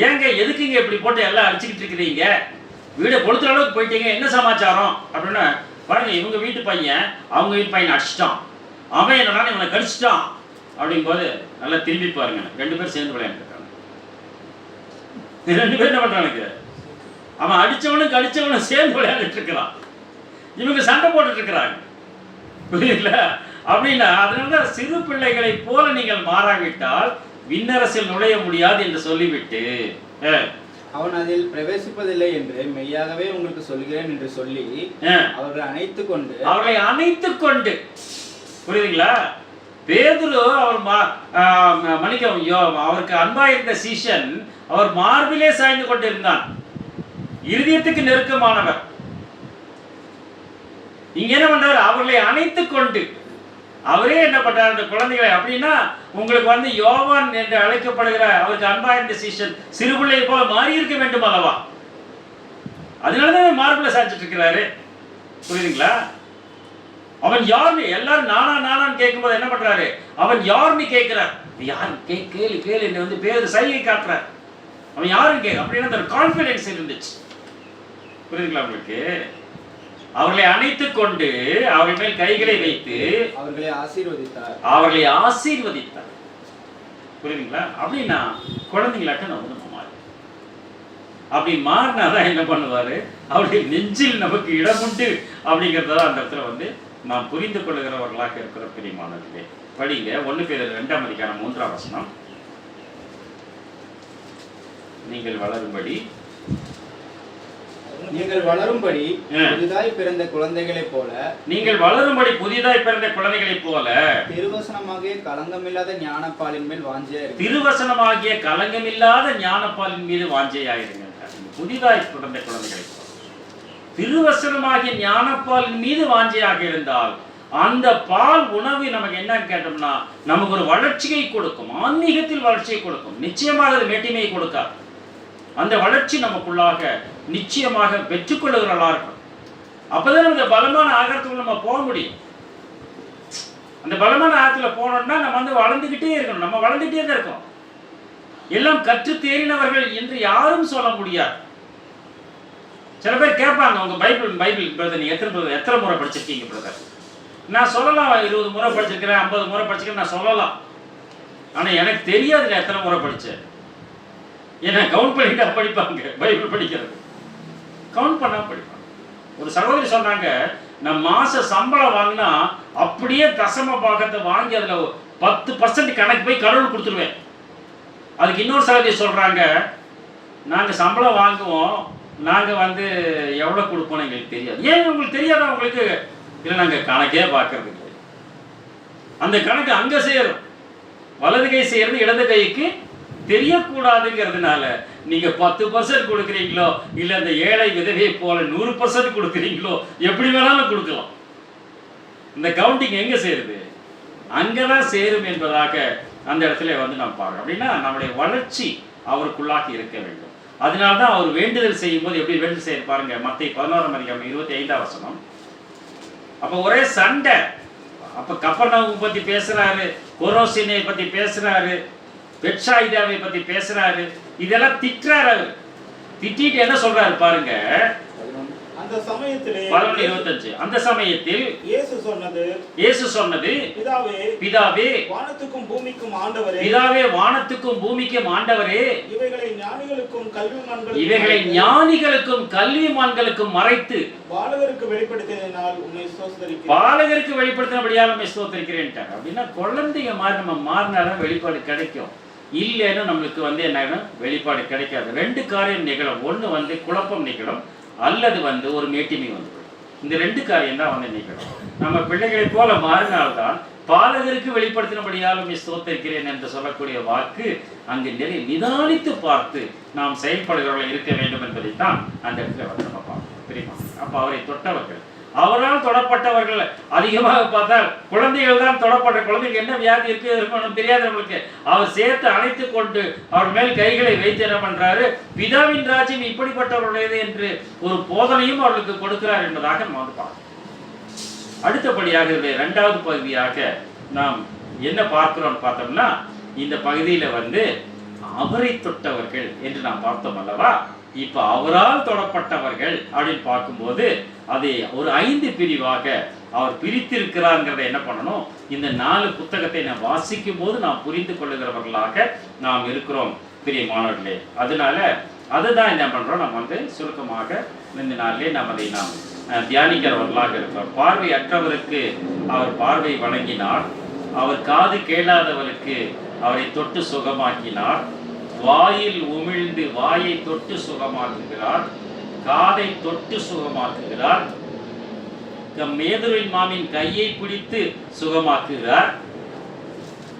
ஏங்க எதுக்குங்க இப்படி போட்டு எல்லாம் அடிச்சுக்கிட்டு இருக்கிறீங்க, வீடை கொளுத்துற அளவுக்கு போயிட்டீங்க, என்ன சமாச்சாரம் அப்படின்னா, பாருங்க இவங்க வீட்டு பையன் அவங்க வீட்டு பையன் அடிச்சிட்டான், அவன் என்னன்னா இவனை கடிச்சிட்டான் அப்படிங்கும்போது நல்லா திரும்பி பாருங்க, 2 பேரும் சேர்ந்து விளையாண்டுருக்காங்க. 2 பேர் என்ன பண்றானுங்க? அவன் அடிச்சவனும் கடிச்சவனும் சேர்ந்து விளையாண்டுட்டு இருக்கிறான், இவங்க சண்டை போட்டுட்டு இருக்கிறாங்க. புரியுதுல? அப்படின்னா அதனால சிறு பிள்ளைகளை போல நீங்கள் மாறாவிட்டால் விண்ணரசில் நுழைய முடியாது என்று சொல்லிவிட்டு அவன் அதில் பிரவேசிப்பதில்லை என்று மெய்யாகவே உங்களுக்கு சொல்கிறேன் என்று சொல்லி அவர்களை அணைத்துக் கொண்டு புரியுதுங்களா? பேதுரு அவர் அவருக்கு அன்பா இருந்த சீஷன் அவர் மார்பிலே சாய்ந்து கொண்டிருந்தான், இருதயத்துக்கு நெருக்கமானவர். இங்க என்ன பண்றாரு? அவர்களை அணைத்துக் கொண்டு அவரே என்ன பண்றாரு? அந்த குழந்தைகளை அப்படின்னா உங்களுக்கு யோவான் என்று அழைக்கப்படுகிற அவருக்கு அன்பா இருந்த சீஷன் சிறுபிள்ளை போல மாறி இருக்க வேண்டும் அல்லவா? அதனாலதான் மார்பிள சாய்ச்சிட்டு இருக்கிறாரு. புரியுதுங்களா? அவன் யாருன்னு எல்லாரும் நானான்னு கேட்கும்போது என்ன பண்றாரு? அவன் யாருன்னு கேட்கிறார். யாரு கேளு என்ன பேரு சைகை காட்டுறார். அவன் யாருன்னு கேட்க அப்படின்னா அந்த கான்பிடன்ஸ் இருந்துச்சு. புரியுதுங்களா உங்களுக்கு? அவர்களை அணைத்துக் கொண்டு அவர்கள் மேல் கைகளை வைத்து அவர்களை ஆசீர்வதித்தார். புரியுதுங்களா? அப்படின்னா குழந்தைங்களாட்ட நம்ம மாறி அப்படி மாறினாதான் என்ன பண்ணுவாரு? அவருடைய நெஞ்சில் நமக்கு இடம் உண்டு அப்படிங்கிறத அந்த இடத்துல நாம் புரிந்து கொள்ளுகிறவர்களாக இருக்கிற பிரியமானவர்களே. படிங்க 1 பேதுரு 2:3 நீங்கள் வளரும்படி புதிதாய் பிறந்த குழந்தைகளைப் போல திருவசனமாகிய களங்கமில்லாத ஞானப்பாலின் மீது வாஞ்சையாயிருங்க. புதிதாய் பிறந்த குழந்தைகளைப் போல திருவசனமாகிய ஞானப்பாலின் மீது வாஞ்சையாக இருந்தால் அந்த பால் உணவு நமக்கு என்னன்னு கேட்டோம்னா நமக்கு ஒரு வளர்ச்சியை கொடுக்கும், ஆன்மீகத்தில் வளர்ச்சியை கொடுக்கும். நிச்சயமாக அது மேட்டிமையை கொடுக்காது. அந்த வளர்ச்சி நமக்குள்ளாக நிச்சயமாக பெற்றுக்கொள்ளுகிறவர்களா இருக்கும். அப்பதான் அந்த பலமான ஆகாரத்துக்குள்ள நம்ம போக முடியும். அந்த பலமான ஆகத்துல போனோம்னா நம்ம வளர்ந்துகிட்டே இருக்கணும். நம்ம வளர்ந்துகிட்டே தான் இருக்கோம். எல்லாம் கற்று தேறினவர்கள் என்று யாரும் சொல்ல முடியாது. சில பேர் கேட்பாங்க, உங்க பைபிள் பிரதர் நீங்க எத்தனை முறை படிச்சிருக்கீங்க பிரதர்? நான் சொல்லலாம் 20 முறை படிச்சிருக்கிறேன், 50 முறை படிச்சிருக்கேன் நான் சொல்லலாம். ஆனா எனக்கு தெரியாதுல எத்தனை முறை படிச்சேன். ஏன்னா கவுண்ட் பண்ணிட்டா படிப்பாங்க. பைபிள் படிக்கிறது கவுண்ட் பண்ணா படிப்பாங்க. ஒரு சகோதரி சொன்னாங்க, நான் மாச சம்பளம் வாங்கினா அப்படியே தசம பாகத்தை வாங்கி அதுல 10% கணக்கு போய் கடவுள் கொடுத்துருவேன். அதுக்கு இன்னொரு சகோதரி சொல்றாங்க, நாங்க சம்பளம் வாங்குவோம், நாங்க எவ்வளவு கொடுப்போம் எங்களுக்கு தெரியாது. ஏன் உங்களுக்கு தெரியாதா? உங்களுக்கு இல்லை, நாங்க கணக்கே பார்க்கறது இல்லை. அந்த கணக்கு அங்க சேரும். வலது கை செய்யறது இடது கைக்கு தெரியக்கூடாதுங்கிறதுனால நீங்க 10% கொடுக்குறீங்களோ இல்ல அந்த ஏழை விதவையை போல 100% கொடுக்குறீங்களோ எப்படி வேணாலும் கொடுக்கலாம். இந்த கவுண்டிங் எங்க சேருது? அங்கதான் சேரும் என்பதாக அந்த இடத்துல நாம் பார்க்கணும். அப்படின்னா நம்முடைய வளர்ச்சி அவருக்குள்ளாக இருக்க வேண்டும். அதனால்தான் அவர் வேண்டுதல் செய்யும் போது எப்படி வேண்டுதல் செய்ய பாருங்க. மத்தேயு 11:25 அப்ப ஒரே சண்டை. அப்ப கப்பர்நகூமை பத்தி பேசுறாரு, கொரோசினை பத்தி பேசுறாரு, பெட்சாயிதாவை பத்தி பேசுறாரு, இதெல்லாம் திட்டுறாரு. அவர் திட்டிட்டு என்ன சொல்றாரு பாருங்க. அந்த சமயத்திலே 11:25 அந்த சமயத்தில் இயேசு சொன்னது பிதாவே வானத்துக்கும் பூமிக்கும் ஆண்டவரே, பிதாவே வானத்துக்கும் பூமிக்கும் ஆண்டவரே, இவைகளை ஞானிகளுக்கும் கல்விமான்களுக்கும் மறைத்து பாலகருக்கு வெளிப்படுத்தினால் உம்மை ஸ்தோத்திரிக்கிறேன், பாலகருக்கு வெளிப்படுத்தினபடியால் உம்மை ஸ்தோத்திரிக்கிறேன். அப்படின்னா குழந்தைங்க மாதிரி நம்ம மாறினாலும் வெளிப்பாடு கிடைக்கும். இல்லைன்னு நம்மளுக்கு என்ன வெளிப்பாடு கிடைக்காது. 2 காரியம் நிகழும். ஒண்ணு குழப்பம் நிகழும், அல்லது ஒரு மேட்டிமை வந்துடும். இந்த 2 காரியம் தான் நிகழும். நம்ம பிள்ளைகளை போல மாறினால்தான் பாலகருக்கு வெளிப்படுத்தினபடியாலும் ஸ்தோத்திரிக்கிறேன் என்று சொல்லக்கூடிய வாக்கு அங்கு நிறைய நிதானித்து பார்த்து நாம் செயல்படுகிறவர்கள் இருக்க வேண்டும் என்பதைத்தான் அந்த இடத்துல நம்ம பார்க்கணும். தெரியுமா? அப்ப அவரை தொட்டவர்கள், அவரால் தொடப்பட்டவர்கள் அதிகமாக பார்த்தால் குழந்தைகள் தான் தொடப்பட்ட. குழந்தைக்கு என்ன வியாதி இருக்கணும் தெரியாது நம்மளுக்கு. அவர் சேர்த்து அணைத்து கொண்டு அவர் மேல் கைகளை வைத்து என்ன பண்றாரு? பிதாவின் ராஜ்யம் இப்படிப்பட்டவர்களுடையது என்று ஒரு போதனையும் அவர்களுக்கு கொடுக்கிறார் என்பதாக நம்ம பார்க்கணும். அடுத்தபடியாக 2வது பகுதியாக நாம் என்ன பார்க்கிறோம் பார்த்தோம்னா, இந்த பகுதியில அவரை தொட்டவர்கள் என்று நாம் பார்த்தோம் அல்லவா? இப்ப அவரால் தொடப்பட்டவர்கள் அப்படின்னு பார்க்கும்போது அதை ஒரு 5 பிரிவாக அவர் பிரித்திருக்கிறார்ங்கிறத என்ன பண்ணணும்? இந்த 4 புத்தகத்தை நாம் வாசிக்கும் போது நாம் புரிந்து கொள்ளுகிறவர்களாக நாம் இருக்கிறோம் பிரியமானவர்களே. அதனால அதுதான் என்ன பண்றோம், நம்ம சுருக்கமாக இந்த நாளிலே நாம் அதை தியானிக்கிறவர்களாக இருக்கிறோம். பார்வையற்றவருக்கு அவர் பார்வை வழங்கினார், அவர் காது கேளாதவருக்கு அவரை தொட்டு சுகமாக்கினார், வாயில் உமிழ்ந்து வாயை தொட்டு சுகமாக்குகிறார், காதை தொட்டு சுகமாக்குகிறார், மேதுரின் மாமின் கையை பிடித்து சுகமாக்குகிறார்,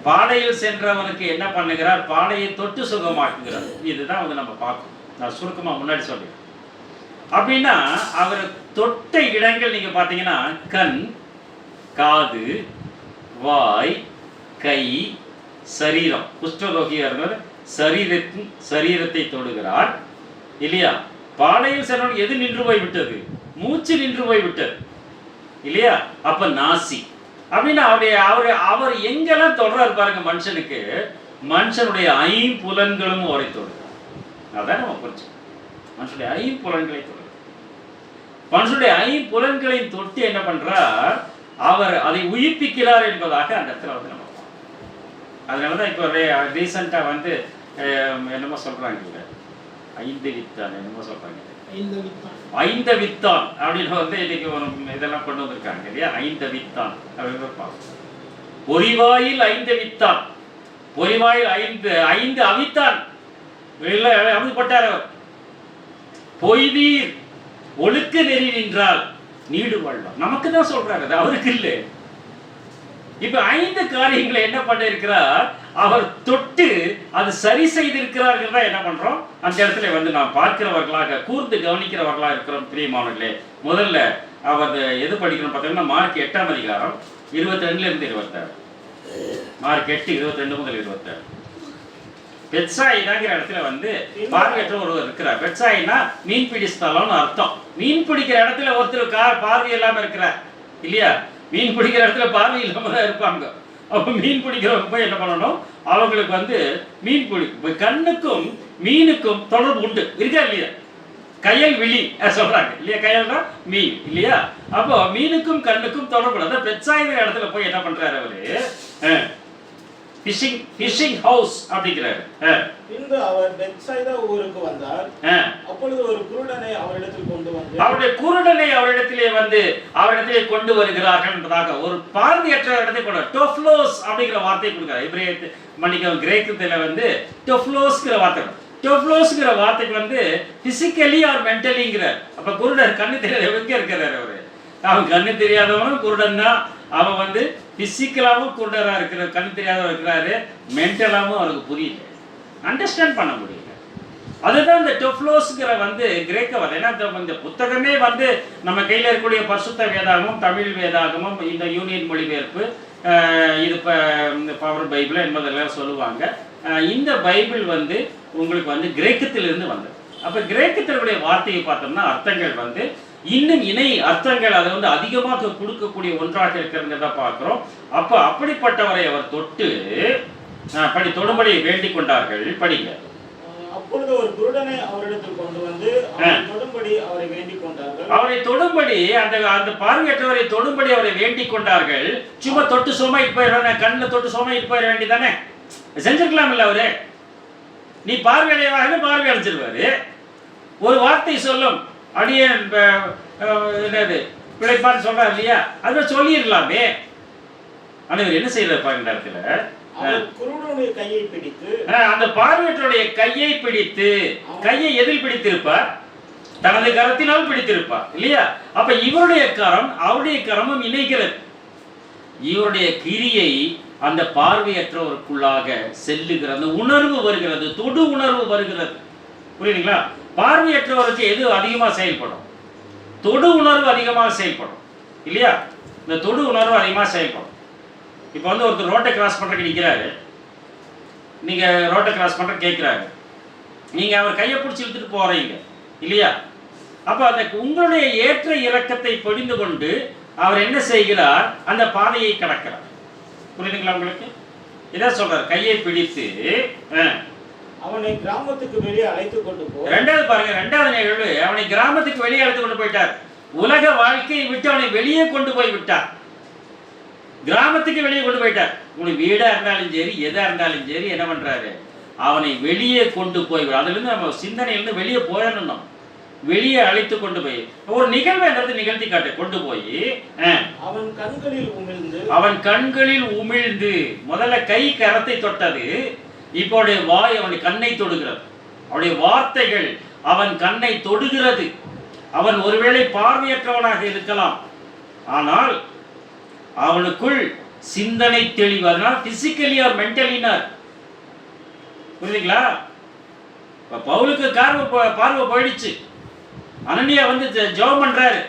பாடையில் சென்றவனுக்கு என்ன பண்ணுகிறார், பாடையை தொட்டு சுகமாக்குகிறார். இதுதான் வந்து நம்ம பார்க்கணும். நான் சுருக்கமா முன்னாடி சொல்றேன். அப்படின்னா அவர் தொட்ட இடங்கள் நீங்க பாத்தீங்கன்னா கண், காது, வாய், கை, சரீரம். குஷ்டரோகியார் சரீரத்தை தொடுகிறார் இல்லையா? பாடையில் சென்றவன் எது நின்று போய் விட்டது? மூச்சு நின்று போய் விட்டது இல்லையா? அப்ப நாசி. அப்படின்னா அவர் எங்கெல்லாம் தொடர்றாரு பாருங்க மனுஷனுக்கு, மனுஷனுடைய ஐம்புலன்களும் அவரை தொடுகிறார். அதான் நம்ம புரிஞ்சு, மனுஷனுடைய ஐம்புலன்களை தொடுகிறார். மனுஷனுடைய ஐம்புலன்களை தொட்டு என்ன பண்றார், அவர் அதை உயிர்ப்பிக்கிறார் என்பதாக அந்த இடத்துல வந்து நம்ம. அதனாலதான் இப்போ ரீசெண்டா வந்து என்னமோ சொல்றாங்க, ஐந்து வித்தான் என்னமோ சொல்றாங்க, ஐந்த வித்தான் அப்படின்னு வந்து இன்னைக்கு ஒரு இதெல்லாம் கொண்டு வந்திருக்காங்க இல்லையா? ஐந்த வித்தான் அப்படின்னு பொறிவாயில் ஐந்து வித்தான், பொறிவாயில் ஐந்து அவித்தான் அவிப்பட்டார். பொய்வீர் ஒழுக்க நெறி நின்றால் நீடு வாழ்வார். நமக்கு தான் சொல்றாரு, அவருக்கு இல்லை. இப்ப 5 காரியங்களை என்ன பண்ணிருக்கிறார், அவர் தொட்டு அது சரி செய்திருக்கிறார்கள் தான் என்ன பண்றோம் அந்த இடத்துல வந்து நாம் பார்க்கிறவர்களாக கூர்ந்து கவனிக்கிறவர்களாக இருக்கிறோம். பிரியமானவர்களே, முதல்ல அவர் எது படிக்கணும் பார்த்தீங்கன்னா மார்க் 8ஆம் அதிகாரம் 22 இருந்து 26. மார்க் 8 22 முதல் 26. பெட்சாயிதாங்கிற இடத்துல வந்து பார்வையற்ற ஒருவர் இருக்கிறார். பெட்சாயினா மீன்பிடி ஸ்தலம்னு அர்த்தம். மீன் பிடிக்கிற இடத்துல ஒருத்தர் பார்வை இல்லாம இருக்கிறார் இல்லையா? மீன் பிடிக்கிற இடத்துல பார்வை இல்லாம தான் இருப்பாங்க. அப்ப மீன் பிடிக்கிறவங்க போய் என்ன பண்ணணும், அவங்களுக்கு வந்து மீன் கண்ணுக்கும் மீனுக்கும் தொடர்பு உண்டு, இருக்கா இல்லையா? கயல் விழி சொல்றாங்க இல்லையா? கயல்னா மீன் இல்லையா? அப்போ மீனுக்கும் கண்ணுக்கும் தொடர்பு. அதான் பெட்சாயிங்கிற இடத்துல போய் என்ன பண்றாரு அவரு, ஃபிஷிங் ஹவுஸ் அப்படிங்கிறாரு. பின்பு அவர் பெத்சாய்தா ஊருக்கு வந்தார். அப்பொழுது ஒரு குருடனை அவரிடத்தில் கொண்டு வந்து, அவருடைய குருடனை அவரிடத்திலே கொண்டு வருகிறார்கள் என்பதாக ஒரு பார்வையற்ற இடத்தை கொண்டு டோஃப்லோஸ் அப்படிங்கிற வார்த்தை கொடுக்கிறார். இப்ரேய மன்னிக்கவும் கிரேக்கத்துல வந்து டோஃப்லோஸ்ங்கிற வார்த்தை. டோஃப்லோஸ்ங்கிற வார்த்தைக்கு வந்து பிசிக்கலி ஆர் மென்டலிங்கிறார். அப்ப குருடர் கண்ணு தெரியாத எங்க இருக்கிறார் அவரு, அவன் கண்ணு தெரியாதவனும் குருடன் தான். அவன் வந்து பிசிக்கலாவும் குருடரா இருக்கிற, கண்ணு தெரியாதவன் இருக்கிறாரு, மென்டலாவும் அவருக்கு புரியல, அண்டர்ஸ்டாண்ட் பண்ண முடியல. அதுதான் இந்த டோஃப்லோஸ்ங்கிற வந்து கிரேக்க வார்த்தை. ஏன்னா இந்த புத்தகமே வந்து நம்ம கையில் இருக்கக்கூடிய பரிசுத்த வேதாகமும் தமிழ் வேதாகமும் இந்த யூனியன் மொழிபெயர்ப்பு இது பவர் பைபிள் என்பதெல்லாம் சொல்லுவாங்க. இந்த பைபிள் வந்து உங்களுக்கு வந்து கிரேக்கத்திலிருந்து வந்தது. அப்போ கிரேக்கத்தினுடைய வார்த்தையை பார்த்தோம்னா அர்த்தங்கள் வந்து இன்னும் இணை அர்த்தங்கள் அதை வந்து அதிகமாக கொடுக்கக்கூடிய ஒன்றாக இருக்கிறத பார்க்கிறோம். அப்போ அப்படிப்பட்டவரை அவர் தொடும்படி வேண்டிக் கொண்டார்கள். படிங்க. அப்பொழுது ஒரு குருடனை அவரிடத்தில் கொண்டு வந்து தொடும்படி அவரை வேண்டிக் கொண்டார்கள். அவரை தொடும்படி அந்த பார்வையற்றவரை தொடும்படி அவரை வேண்டிக் கொண்டார்கள். சும்மா தொட்டு சோமாயிட்டு போயிடுவாங்க, கண்ணில் தொட்டு சோமாயிட்டு போயிட வேண்டியதானே, செஞ்சிருக்கலாம் இல்ல அவரு. நீ பார்வையடைவாக பார்வை அடைஞ்சிருவாரு. ஒரு வார்த்தை சொல்லும், அடியே என்னது பிழைப்பான்னு சொல்றாரு இல்லையா, அதை சொல்லிடலாமே. ஆனா இவர் என்ன செய்யறாரு இந்த இடத்துல, கையை பிடித்து அந்த பார்வையற்றோடைய கையை பிடித்து, கையை எதில் பிடித்திருப்பார், தனது கரத்தினால் பிடித்திருப்பார் இல்லையா? அப்ப இவருடைய கரம் அவருடைய கரமும் இணைக்கிறது. இவருடைய கிரியை அந்த பார்வையற்றவருக்குள்ளாக செல்லுகிற அந்த உணர்வு வருகிறது, தொடு உணர்வு வருகிறது. புரியுதுங்களா? பார்வையற்றவருக்கு எது அதிகமாக செயல்படும், தொடு உணர்வு அதிகமாக செயல்படும் இல்லையா? இந்த தொடு உணர்வு அதிகமாக செயல்படும். இப்போ வந்து ஒருத்தர் ரோட்டை கிராஸ் பண்ணுறதுக்கு நிற்கிறாரு, நீங்கள் ரோட்டை கிராஸ் பண்ணுற கேட்குறாரு, நீங்கள் அவர் கையை பிடிச்சி இழுத்துட்டு போகிறீங்க இல்லையா? அப்போ அந்த உங்களுடைய ஏற்ற இறக்கத்தை புரிந்து கொண்டு அவர் என்ன செய்கிறார், அந்த பாதையை கடக்கிறார். புரியுதுங்களா உங்களுக்கு? இதான் சொல்றார், கையை பிடித்து அவனை கிராமத்துக்கு வெளியே அழைத்து கொண்டு போ. ரெண்டாவது பாருங்க, ரெண்டாவது நிகழ்வு, அவனை கிராமத்துக்கு வெளியே அழைத்து கொண்டு போயிட்டார். உலக வாழ்க்கையை விட்டு அவனை வெளியே கொண்டு போய் விட்டார், கிராமத்துக்கு வெளியே கொண்டு போயிட்டார். உங்களுக்கு வீடா இருந்தாலும் சரி எதா இருந்தாலும் சரி என்ன பண்றாரு, அவனை வெளியே கொண்டு போய், அதுல இருந்து நம்ம சிந்தனையிலிருந்து வெளியே போயிடணும், வெளியே அழைத்து கொண்டு போய் ஒரு நிகழ்வை நிகழ்த்தி காட்ட கொண்டு போய் அவன் கண்களில் உமிழ்ந்து முதல்ல கை கரத்தை தொட்டது, இப்போ அவருடைய வாய் அவனுடைய கண்ணை தொடுகிறது, அவருடைய வார்த்தைகள் அவன் கண்ணை தொடுகிறது. அவன் ஒருவேளை பார்வையற்றவனாக இருக்கலாம், ஆனால் அவனுக்குள் சிந்தனை தெளிவு. அதனால பிசிக்கலி ஆர் மென்டலினார். புரியுதுங்களா? இப்போ பவுலுக்கு பார்வை போயிடுச்சு. அனனியா வந்து ஜெபம் பண்றாரு,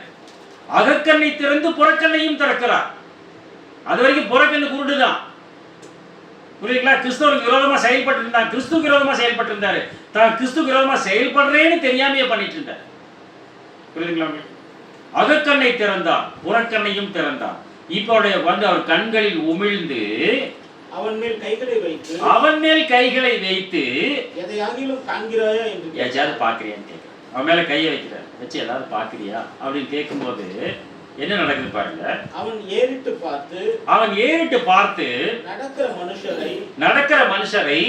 அகக்கண்ணை திறந்து புறக்கண்ணையும் திறக்கிறார். அது வரைக்கும் புறக்கண்ணு குருடுதான். புரியுதுங்களா? கிறிஸ்துவுக்கு விரோதமா செயல்பட்டு இருந்தார், கிறிஸ்துவுக்கு விரோதமா செயல்பட்டு இருந்தாரு, தான் கிறிஸ்துவுக்கு விரோதமா செயல்படுறேன்னு தெரியாமையே பண்ணிட்டு இருந்தார். புரியுதுங்களா? அகக்கண்ணை திறந்தான், புறக்கண்ணையும் திறந்தான். இப்போ வந்து அவர் கண்களில் உமிழ்ந்து அவன் மேல் கைகளை வைத்து எதையாகிலும் காண்கிறாயா என்று ஏதாவது பார்க்கிறியான்னு கேட்கிறார். அவன் மேல கையை வைக்கிறார், வச்சு ஏதாவது பார்க்கிறியா அப்படின்னு கேட்கும்போது என்ன நடக்குது பாருங்க. அவன் ஏறிட்டு பார்த்து நடக்கிற மனுஷரை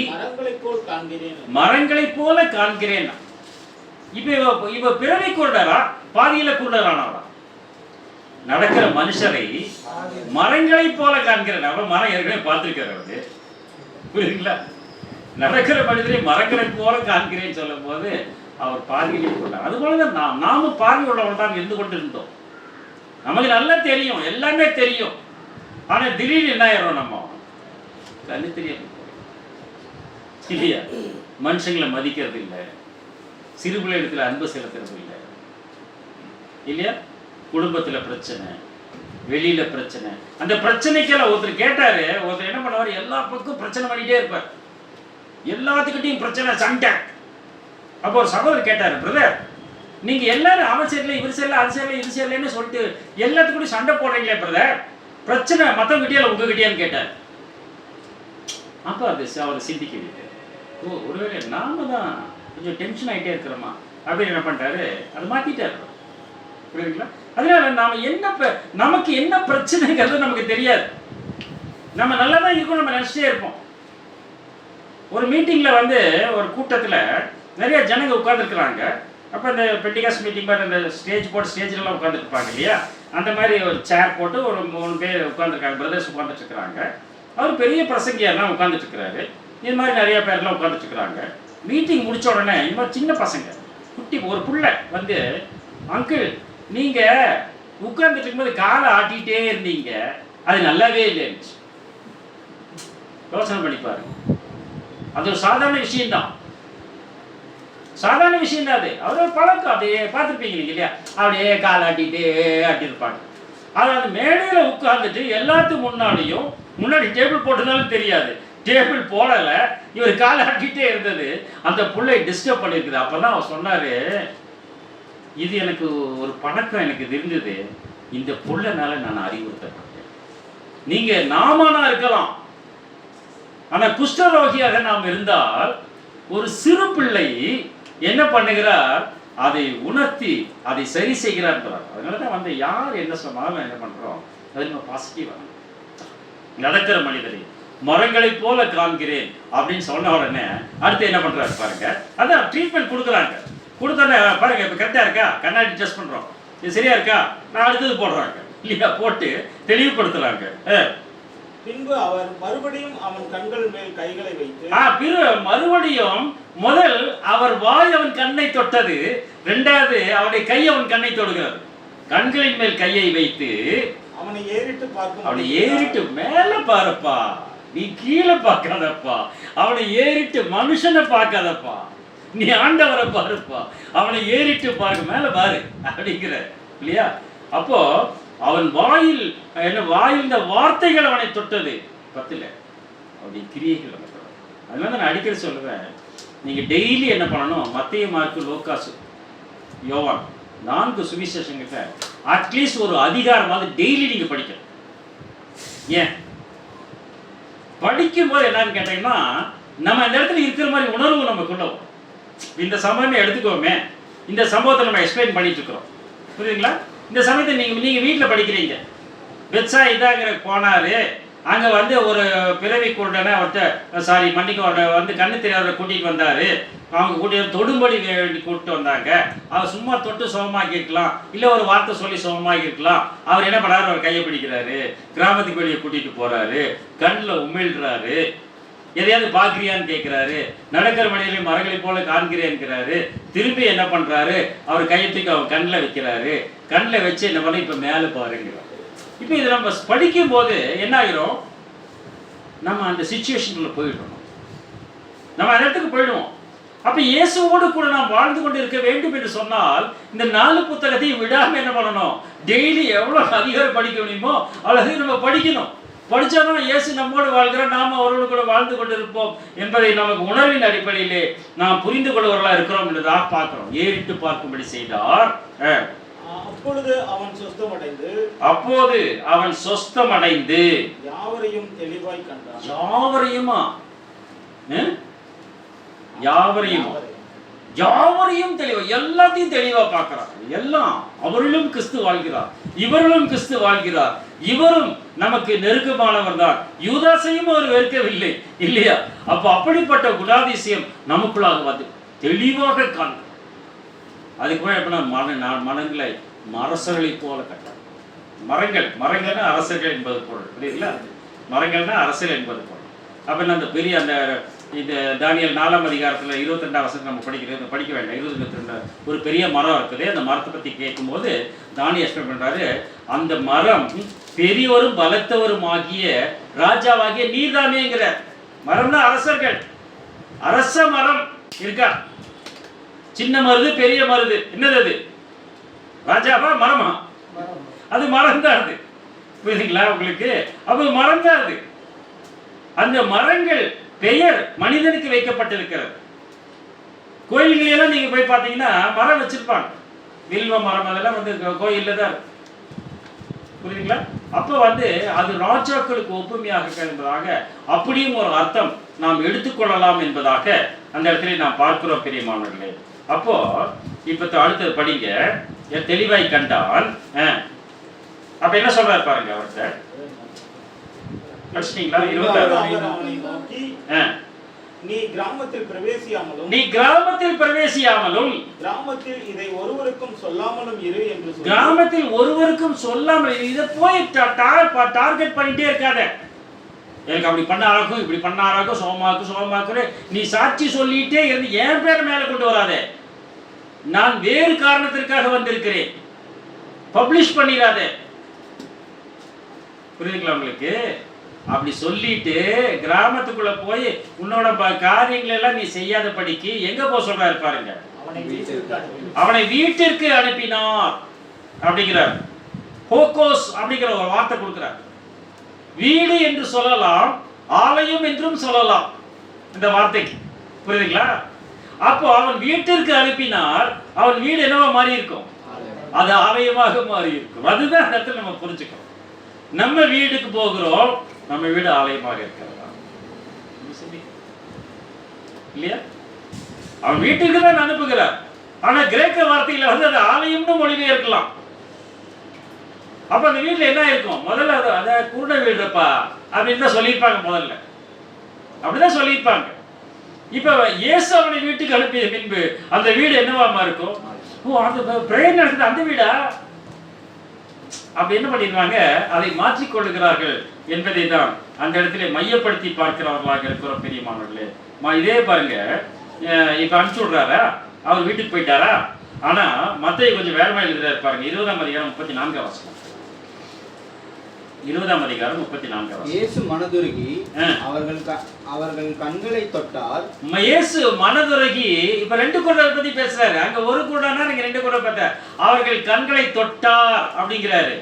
மரங்களைப் போல காண்கிறேன். இப்ப பிறவை குருடரா, பாதியில குருடரானவரா? நடக்கிற மனுஷரை மரங்களைப் போல காண்கிறேன். அவன் மரம் ஏற்கனவே பார்த்திருக்கிறாரு. புரியுதுங்களா? நடக்கிற மனிதரை மரங்களைப் போல காண்கிறேன்னு சொல்லும் போது அவர் பார்வையிலே கொண்டார். அதுபோலதான் நாமும் பார்வை உள்ளவர்கள் தான் இருந்து கொண்டு இருந்தோம். நமக்கு நல்லா தெரியும், எல்லாமே தெரியும். ஆனா திடீர்னு என்ன ஆயிரும், நம்ம கண்ணு தெரியாது இல்லையா? மனுஷங்களை மதிக்கிறது இல்லை, சிறு பிள்ளை இடத்துல அன்பு செலுத்துறது இல்லை இல்லையா? குடும்பத்துல பிரச்சனை, வெளியில பிரச்சனை. அந்த பிரச்சனைக்கெல்லாம் ஒருத்தர் கேட்டாரு, ஒருத்தர் என்ன பண்ணுவாரு, எல்லா பக்கம் பிரச்சனை பண்ணிட்டே இருப்பார், எல்லாத்துக்கிட்டையும் பிரச்சனை, சண்டை. அப்போ ஒரு சகோதரர் கேட்டாரு, பிரதர் நீங்க எல்லாரும் அவன் சரியில்லை, இவர் சரியில்லை, அது சரியில்லை, இது சரியில்லைன்னு சொல்லிட்டு எல்லாத்துக்கூட சண்டை போடுறீங்களே பிரதர், பிரச்சனை மற்றவங்கிட்டே இல்லை உங்ககிட்டயான்னு கேட்டார். அப்போ அது அவர் சிந்திக்க விட்டார். ஓ, ஒருவேளை நாம தான் கொஞ்சம் டென்ஷன் ஆகிட்டே இருக்கிறோமா அப்படின்னு என்ன பண்ணிட்டாரு, அதை மாற்றிட்டார். புரியுதுங்களா? அதனால நமக்கு என்ன பிரச்சனைங்கிறது நமக்கு தெரியாது. நம்ம நல்லா தான் இருக்கோம், நம்ம நினச்சிட்டே இருப்போம். ஒரு மீட்டிங்கில் வந்து ஒரு கூட்டத்தில் நிறைய ஜனங்க உட்காந்துருக்குறாங்க. அப்போ இந்த பெண்டிகாஸ்ட் மீட்டிங் மாதிரி அந்த ஸ்டேஜ் போட்டு ஸ்டேஜ்லாம் உட்காந்துருப்பாங்க இல்லையா? அந்த மாதிரி ஒரு சேர் போட்டு ஒரு 3 பேர் உட்காந்துருக்காங்க, பிரதர்ஸ் உட்காந்துட்ருக்குறாங்க. அவர் பெரிய பிரசங்கியாரெலாம் உட்காந்துட்ருக்கிறாரு. இது மாதிரி நிறைய பேர்லாம் உட்காந்துட்ருக்குறாங்க. மீட்டிங் முடித்த உடனே இந்த மாதிரி சின்ன பசங்க, குட்டி ஒரு பிள்ளை வந்து, அங்கிள் நீங்கள் உட்கார்ந்துட்டு இருக்கும்போது காலை ஆட்டிகிட்டே இருந்தீங்க, அது நல்லாவே இல்லைன்னு. யோசனை பண்ணி பாருங்க. அது ஒரு சாதாரண விஷயம்தான், சாதாரண விஷயம் தான் அது. அவரோட பழக்கம் அப்படியே பார்த்துருப்பீங்க நீங்கள் இல்லையா? அப்படியே கால் ஆட்டியிருப்பாங்க. அதாவது மேடையில் உட்கார்ந்துட்டு எல்லாத்துக்கும் முன்னாடி டேபிள் போட்டதாலும் தெரியாது, டேபிள் போடலை, இவர் கால் ஆட்டிகிட்டே இருந்தது. அந்த பிள்ளை டிஸ்டர்ப் பண்ணியிருக்குது. அப்போ தான் அவர் சொன்னார், இது எனக்கு ஒரு பழக்கம் எனக்கு இருந்தது, இந்த புள்ளனால நான் அறிவுறுத்தப்பட்டேன். நீங்கள் நாமானா இருக்கலாம், ஆனால் குஷ்டரோகியாக நாம் இருந்தால் ஒரு சிறு பிள்ளை என்ன பண்ணுகிறார், அதை உணர்த்தி அதை சரி செய்கிறார். அதனால தான் வந்து யார் என்ன சொன்னாலும் என்ன பண்ணுறோம், அது நம்ம பாசிட்டிவாக. நடக்கிற மனிதரை மரங்களைப் போல காண்கிறேன் அப்படின்னு சொன்ன உடனே அடுத்து என்ன பண்ணுறாரு பாருங்க. அதான் ட்ரீட்மெண்ட் கொடுக்குறாங்க. கொடுத்தோன்னே பாருங்க, இப்போ கரெக்டாக இருக்கா, கண்ணாடி டெஸ்ட் பண்ணுறோம், இது சரியா இருக்கா, நான் அடுத்தது போடுறாங்க இல்லையா, போட்டு தெளிவுபடுத்துறாங்க. பின்பு அவர் மறுபடியும் அவன் கண்கள் மேல் கைகளை வைத்து, மறுபடியும் முதல் அவர் வாய் அவன் கண்ணை தொட்டது, இரண்டாவது அவனுடைய கை அவன் கண்ணை தொடுகிறது. கண்களின் மேல் கையை வைத்து அவனை ஏறிட்டு பார்க்கும். அவனை ஏறிட்டு மேல பாருப்பா, நீ கீழே பார்க்காதப்பா, அவனை ஏறிட்டு மனுஷனை பார்க்காதப்பா, நீ ஆண்டவரை பாருப்பா, அவனை ஏறிட்டு பாருங்க, மேல பாரு அப்படிங்கிற இல்லையா? அப்போ அவன் வாயில் இந்த வார்த்தைகள் அவனை தொட்டது, பத்துல அவருடைய கிரியைகள் அவனை தொட்டது. அதனால நான் அடிக்கடி சொல்லுவேன், நீங்க டெய்லி என்ன பண்ணணும், மத்தேயு, மார்க்கு, லூக்காசு, யோவான் 4 சுவிசேஷங்கிட்ட அட்லீஸ்ட் ஒரு அதிகாரமாவது டெய்லி நீங்க படிக்கணும். ஏன் படிக்கும்போது என்னன்னு கேட்டீங்கன்னா, நம்ம இந்த இடத்துல இருக்கிற மாதிரி உணர்வு நமக்குள்ள வரும். இந்த சம்பவமே எடுத்துக்கோமே, இந்த சம்பவத்தை நம்ம எக்ஸ்பிளைன் பண்ணிட்டு இருக்கிறோம், புரியுதுங்களா? இந்த சமயத்தை நீங்க வீட்டில் படிக்கிறீங்க. பெட்சா இதாங்கிற போனாரு, அங்க வந்து ஒரு பிறவி குருடனை அவர்கிட்ட வந்து கண்ணு தெரியாதவரை கூட்டிட்டு வந்தாரு. அவங்க கூட்டிட்டு தொடும்படி வேண்டி கூப்பிட்டு வந்தாங்க. அவர் சும்மா தொட்டு சுகமாக்கி இருக்கலாம், இல்ல ஒரு வார்த்தை சொல்லி சுகமாக்கி இருக்கலாம். அவர் என்ன பண்ணாரு, அவர் கையை பிடிக்கிறாரு, கிராமத்துக்கு வெளியே கூட்டிட்டு போறாரு, கண்ணில் உமிழ்றாரு. எதையாவது பார்க்குறியான்னு கேட்குறாரு. நடக்கிற மனிதர்களை மரங்களை போல காண்கிறேன்கிறாரு. திரும்பி என்ன பண்ணுறாரு, அவர் கையத்துக்கு அவர் கண்ணில் வைக்கிறாரு. கண்ணில் வச்சு என்ன பண்ண, இப்போ மேலே பாருங்கிறார். இப்போ இதை நம்ம படிக்கும் போது என்ன ஆகிரும், நம்ம அந்த சிச்சுவேஷனுக்குள்ள போயிடுறோம், நம்ம அந்த இடத்துக்கு போயிடுவோம். அப்போ இயேசுவோடு கூட நாம் வாழ்ந்து கொண்டு இருக்க வேண்டும் என்று சொன்னால் இந்த 4 புத்தகத்தையும் விடாமல் என்ன பண்ணணும், டெய்லி எவ்வளோ அதிகாரம் படிக்க முடியுமோ அவ்வளோ நம்ம படிக்கணும். படித்தாதான் இயேசு நம்மோடு வாழ்கிறோம், நாம் அவர்களோடு கூட வாழ்ந்து கொண்டு இருப்போம் என்பதை நமக்கு உணர்வின் அடிப்படையிலே நாம் புரிந்து கொள்வர்களாக இருக்கிறோம் என்றதாக பார்க்கிறோம். ஏறிட்டு பார்க்கும்படி செய்தார். அப்பொழுது அவன் சொஸ்தமடைந்து யாவரையும் தெளிவாய் கண்டான். யாவரையும் தெளிவா, எல்லாத்தையும் தெளிவா பார்க்கிறார். எல்லாம் அவரிலும் கிறிஸ்து வாழ்கிறார், இவரிலும் கிறிஸ்து வாழ்கிறார், இவரும் நமக்கு நெருக்கமானவர் தான். யூதாசையும் அவர் வெறுக்கவில்லை இல்லையா? அப்ப அப்படிப்பட்ட குணாதிசயம் நமக்குள்ளாக வந்து தெளிவாக காண்கிறோம். அதுக்கு மேலே எப்படின்னா மனங்களை அரசர்களை போல கட்டார். மரங்கள்னா அரசர்கள் என்பது பொருள், புரியுதுங்களா? மரங்கள்னா அரசர்கள் என்பது பொருள். அப்ப அந்த பெரிய அந்த இந்த தானியேல் 4ஆம் அதிகாரத்தில் 22ஆம் வசனம் நம்ம படிக்க வேண்டாம். 22 ஒரு பெரிய மரம் இருக்குது. அந்த மரத்தை பற்றி கேட்கும்போது தானியேல் எக்ஸ்பிளைன் பண்ணுறாரு, அந்த மரம் பெரியவரும் பலத்தவரும் ஆகிய ராஜாவாகிய நீர்தானேங்கிறார். மரம்னா அரசர்கள், அரச மரம் இருக்கா? சின்ன மருது பெரிய மருது என்னது, அது ராஜாவா மரமா? அது மரம் தான். அது புரியுதுங்களா உங்களுக்கு? அப்போ மரம் தான் அது. அந்த மரங்கள் பெயர் மனிதனுக்கு வைக்கப்பட்டிருக்கிறது. கோயில்களெல்லாம் நீங்க போய் பார்த்தீங்கன்னா மரம் வச்சிருப்பாங்க, வில்வ மரம், அதெல்லாம் வந்து கோயில்ல தான். புரியுதுங்களா? அப்போ அது ராஜாக்களுக்கு ஒப்புமையாக என்பதாக அப்படியும் ஒரு அர்த்தம் நாம் எடுத்துக்கொள்ளலாம் என்பதாக அந்த இடத்துல நாம் பார்க்கிறோம் பிரியமானவர்களே. அப்போ இப்ப அடுத்தது படிங்க. தெளிவாய் கண்டால் அப்ப என்ன சொல்றாரு பாருங்க அவர்கிட்ட. நீ கிராமத்தில் பிரவேசியாமலும் கிராமத்தில் இதை ஒருவருக்கும் சொல்லாமலும் இரு என்று சொல்லி. கிராமத்தில் ஒருவருக்கும் சொல்லாமல் இதை போய் டார்கெட் பண்ணிட்டே இருக்காத. எனக்கு அப்படி பண்ண ஆகும், இப்படி பண்ண ஆகும், சோமாக்கு நீ சாட்சி சொல்லிட்டே இருந்து என் பேரை மேல கொண்டு வராதே. நான் வேறு காரணத்திற்காக வந்திருக்கிறேன், பப்ளிஷ் பண்ணிடாதே. புரியுதுங்களா உங்களுக்கு? அப்படி சொல்லிட்டு கிராமத்துக்குள்ள போய் உன்னோட காரியங்கள் எல்லாம் நீ செய்யாத படிக்கு எங்க போக சொல்றாரு பாருங்க. அவனை வீட்டிற்கு அனுப்பினார் அப்படிங்கிறார். ஹோகோஸ் அப்படிங்கிற ஒரு வார்த்தை கொடுக்கிறார். வீடு என்று சொல்லலாம், ஆலயம் என்றும் சொல்லலாம் இந்த வார்த்தைக்கு. புரியுதுங்களா? அப்போ அவன் வீட்டிற்கு அனுப்பினார். அவன் வீடு என்னவா மாறி இருக்கும்? அது ஆலயமாக மாறி இருக்கும். அதுதான் அந்த இடத்துல நம்ம புரிஞ்சுக்கணும். நம்ம வீட்டுக்கு போகிறோம், நம்ம வீடு ஆலயமாக இருக்கிறதா இல்லையா? அவன் வீட்டுக்கு தான் அனுப்புகிறார். ஆனா கிரேக்க வார்த்தையில அது ஆலயம்னு மொழிபெயர்க்கலாம். அப்ப அந்த வீட்டுல என்ன இருக்கும்? முதல்ல அத குருட வீடுப்பா அப்படின்னு தான் சொல்லியிருப்பாங்க. முதல்ல அப்படிதான் சொல்லியிருப்பாங்க. இப்ப இயேசு அவனை வீட்டுக்கு அனுப்பிய பின்பு அந்த வீடு என்னவாமா இருக்கும்? ஓ, அந்த பிரேயர் நடக்குது அந்த வீடா? அப்படி என்ன பண்ணிடுவாங்க, அதை மாற்றிக்கொள்ளுகிறார்கள் என்பதை தான் அந்த இடத்துல மையப்படுத்தி பார்க்கிறவர்களாக இருக்கிற பெரியமானவர்களே. இதே பாருங்க, இப்ப அனுப்பிச்சு விடுறாரா, அவர் வீட்டுக்கு போயிட்டாரா? ஆனா மத்தேயு கொஞ்சம் வேறமா எழுதுறாரு பாருங்க. 20ஆம் அதிகாரம் 34ஆம் வசனம். 20ஆம் அதிகாரம் 34ஆம் வசனம். இயேசு மனதுருகி அவர்கள் கண்களை தொட்டார். இயேசு மனதுருகி, இப்ப 2 குருடரை பத்தி பேசுறாரு. அங்க ஒரு குருடனா, நீங்க 2 குருடரை பார்த்தா அவர்கள் கண்களை தொட்டார் அப்படிங்கிறாரு.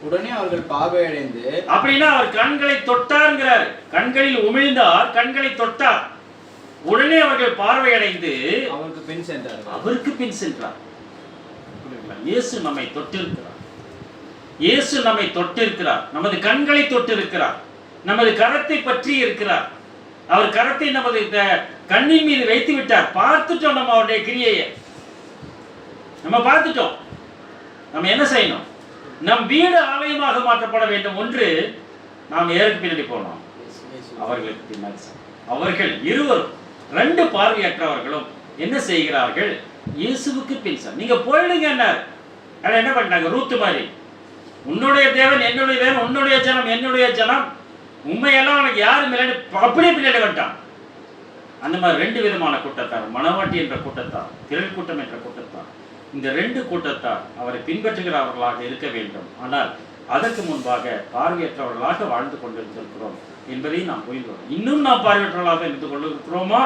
உடனே அவர்கள் பார்வையடைந்து, அப்படின்னா அவர் கண்களை தொட்டார்ங்கிறாரு. கண்களில் உமிழ்ந்தார், கண்களை தொட்டார். உடனே அவர்கள் பார்வையடைந்து அவருக்கு பின் சென்றார். இயேசு நம்மை தொட்டிருக்கிறார். இயேசு நம்மை தொட்டிருக்கிறார். நமது கண்களை தொட்டிருக்கிறார். நமது கரத்தை பற்றி இருக்கிறார். அவர் கரத்தை நமது கண்ணின் மீது வைத்து விட்டார். பார்த்துட்டோம், நம்ம அவருடைய கிரியையை நம்ம பார்த்துட்டோம். நம்ம என்ன செய்யணும்? நம் வீடு ஆலயமாக மாற்றப்பட வேண்டும். ஒன்று, நாம் யாருக்கு பின்னாடி போனோம்? அவர்களுக்கு பின்னாடி. அவர்கள் இருவரும், 2 பார்வையற்றவர்களும் என்ன செய்கிறார்கள்? இயேசுவுக்கு பின் சென்றார். நீங்க போயிடுங்க என்ன பண்ணாங்க? ரூத்து மாதிரி, உன்னுடைய தேவன் என்னுடைய தேவன், உன்னுடைய ஜனம் என்னுடைய ஜனம், உண்மையெல்லாம் அவனுக்கு யாரும் மேலே அப்படியே பின்னாடி வந்துட்டான். அந்த மாதிரி 2 விதமான கூட்டத்தார், மணவாட்டி என்ற கூட்டத்தார், திரள் கூட்டம் என்ற கூட்டத்தார். இந்த 2 கூட்டத்தார் அவரை பின்பற்றுகிறவர்களாக இருக்க வேண்டும். ஆனால் அதற்கு முன்பாக பார்வையற்றவர்களாக வாழ்ந்து கொண்டிருக்கிறோம் என்பதை நாம் புரிந்தோம். இன்னும் நாம் பார்வையற்றவர்களாக இருந்து கொண்டிருக்கிறோமா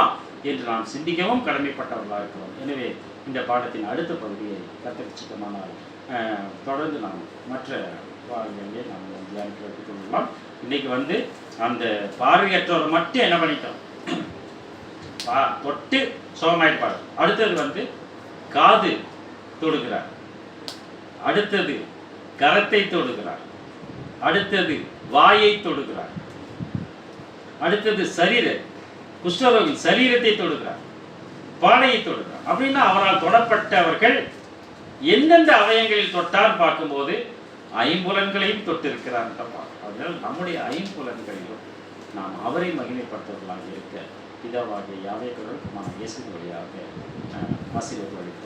என்று நாம் சிந்திக்கவும் கடமைப்பட்டவர்களாக இருக்கிறோம். எனவே இந்த பாடத்தின் அடுத்த பகுதியை கர்த்தருக்கு சித்தமானால் தொடர்ந்து நாம் மற்ற பாடங்களிலே நாம் தியானிக்க வைத்துக் கொள்ளலாம். இன்னைக்கு அந்த பார்வையற்றவரை மட்டும் என்ன பண்ணிட்டோம், தொட்டு சோகமாயிருப்பார். அடுத்தது காது தொடுகிறார், அடுத்தது கரத்தை தொடுகிறார், அடுத்தது வாயை தொடுகிறார், அடுத்தது குஷ்டரோகி சரீரத்தை தொடுகிறார், பானையை தொடுகிறார். அப்படின்னா அவரால் தொடப்பட்டவர்கள் எந்தெந்த அவயங்களில் தொட்டார் பார்க்கும்போது 5 புலன்களையும் தொட்டிருக்கிறார். அதனால் நம்முடைய 5 புலன்களிலும் நாம் அவரை மகிமைப்படுத்துவர்களாக இருக்க பிதாவாகிய யாவே குரல் இயேசு வழியாக ஆசீர்வாதம் அளித்து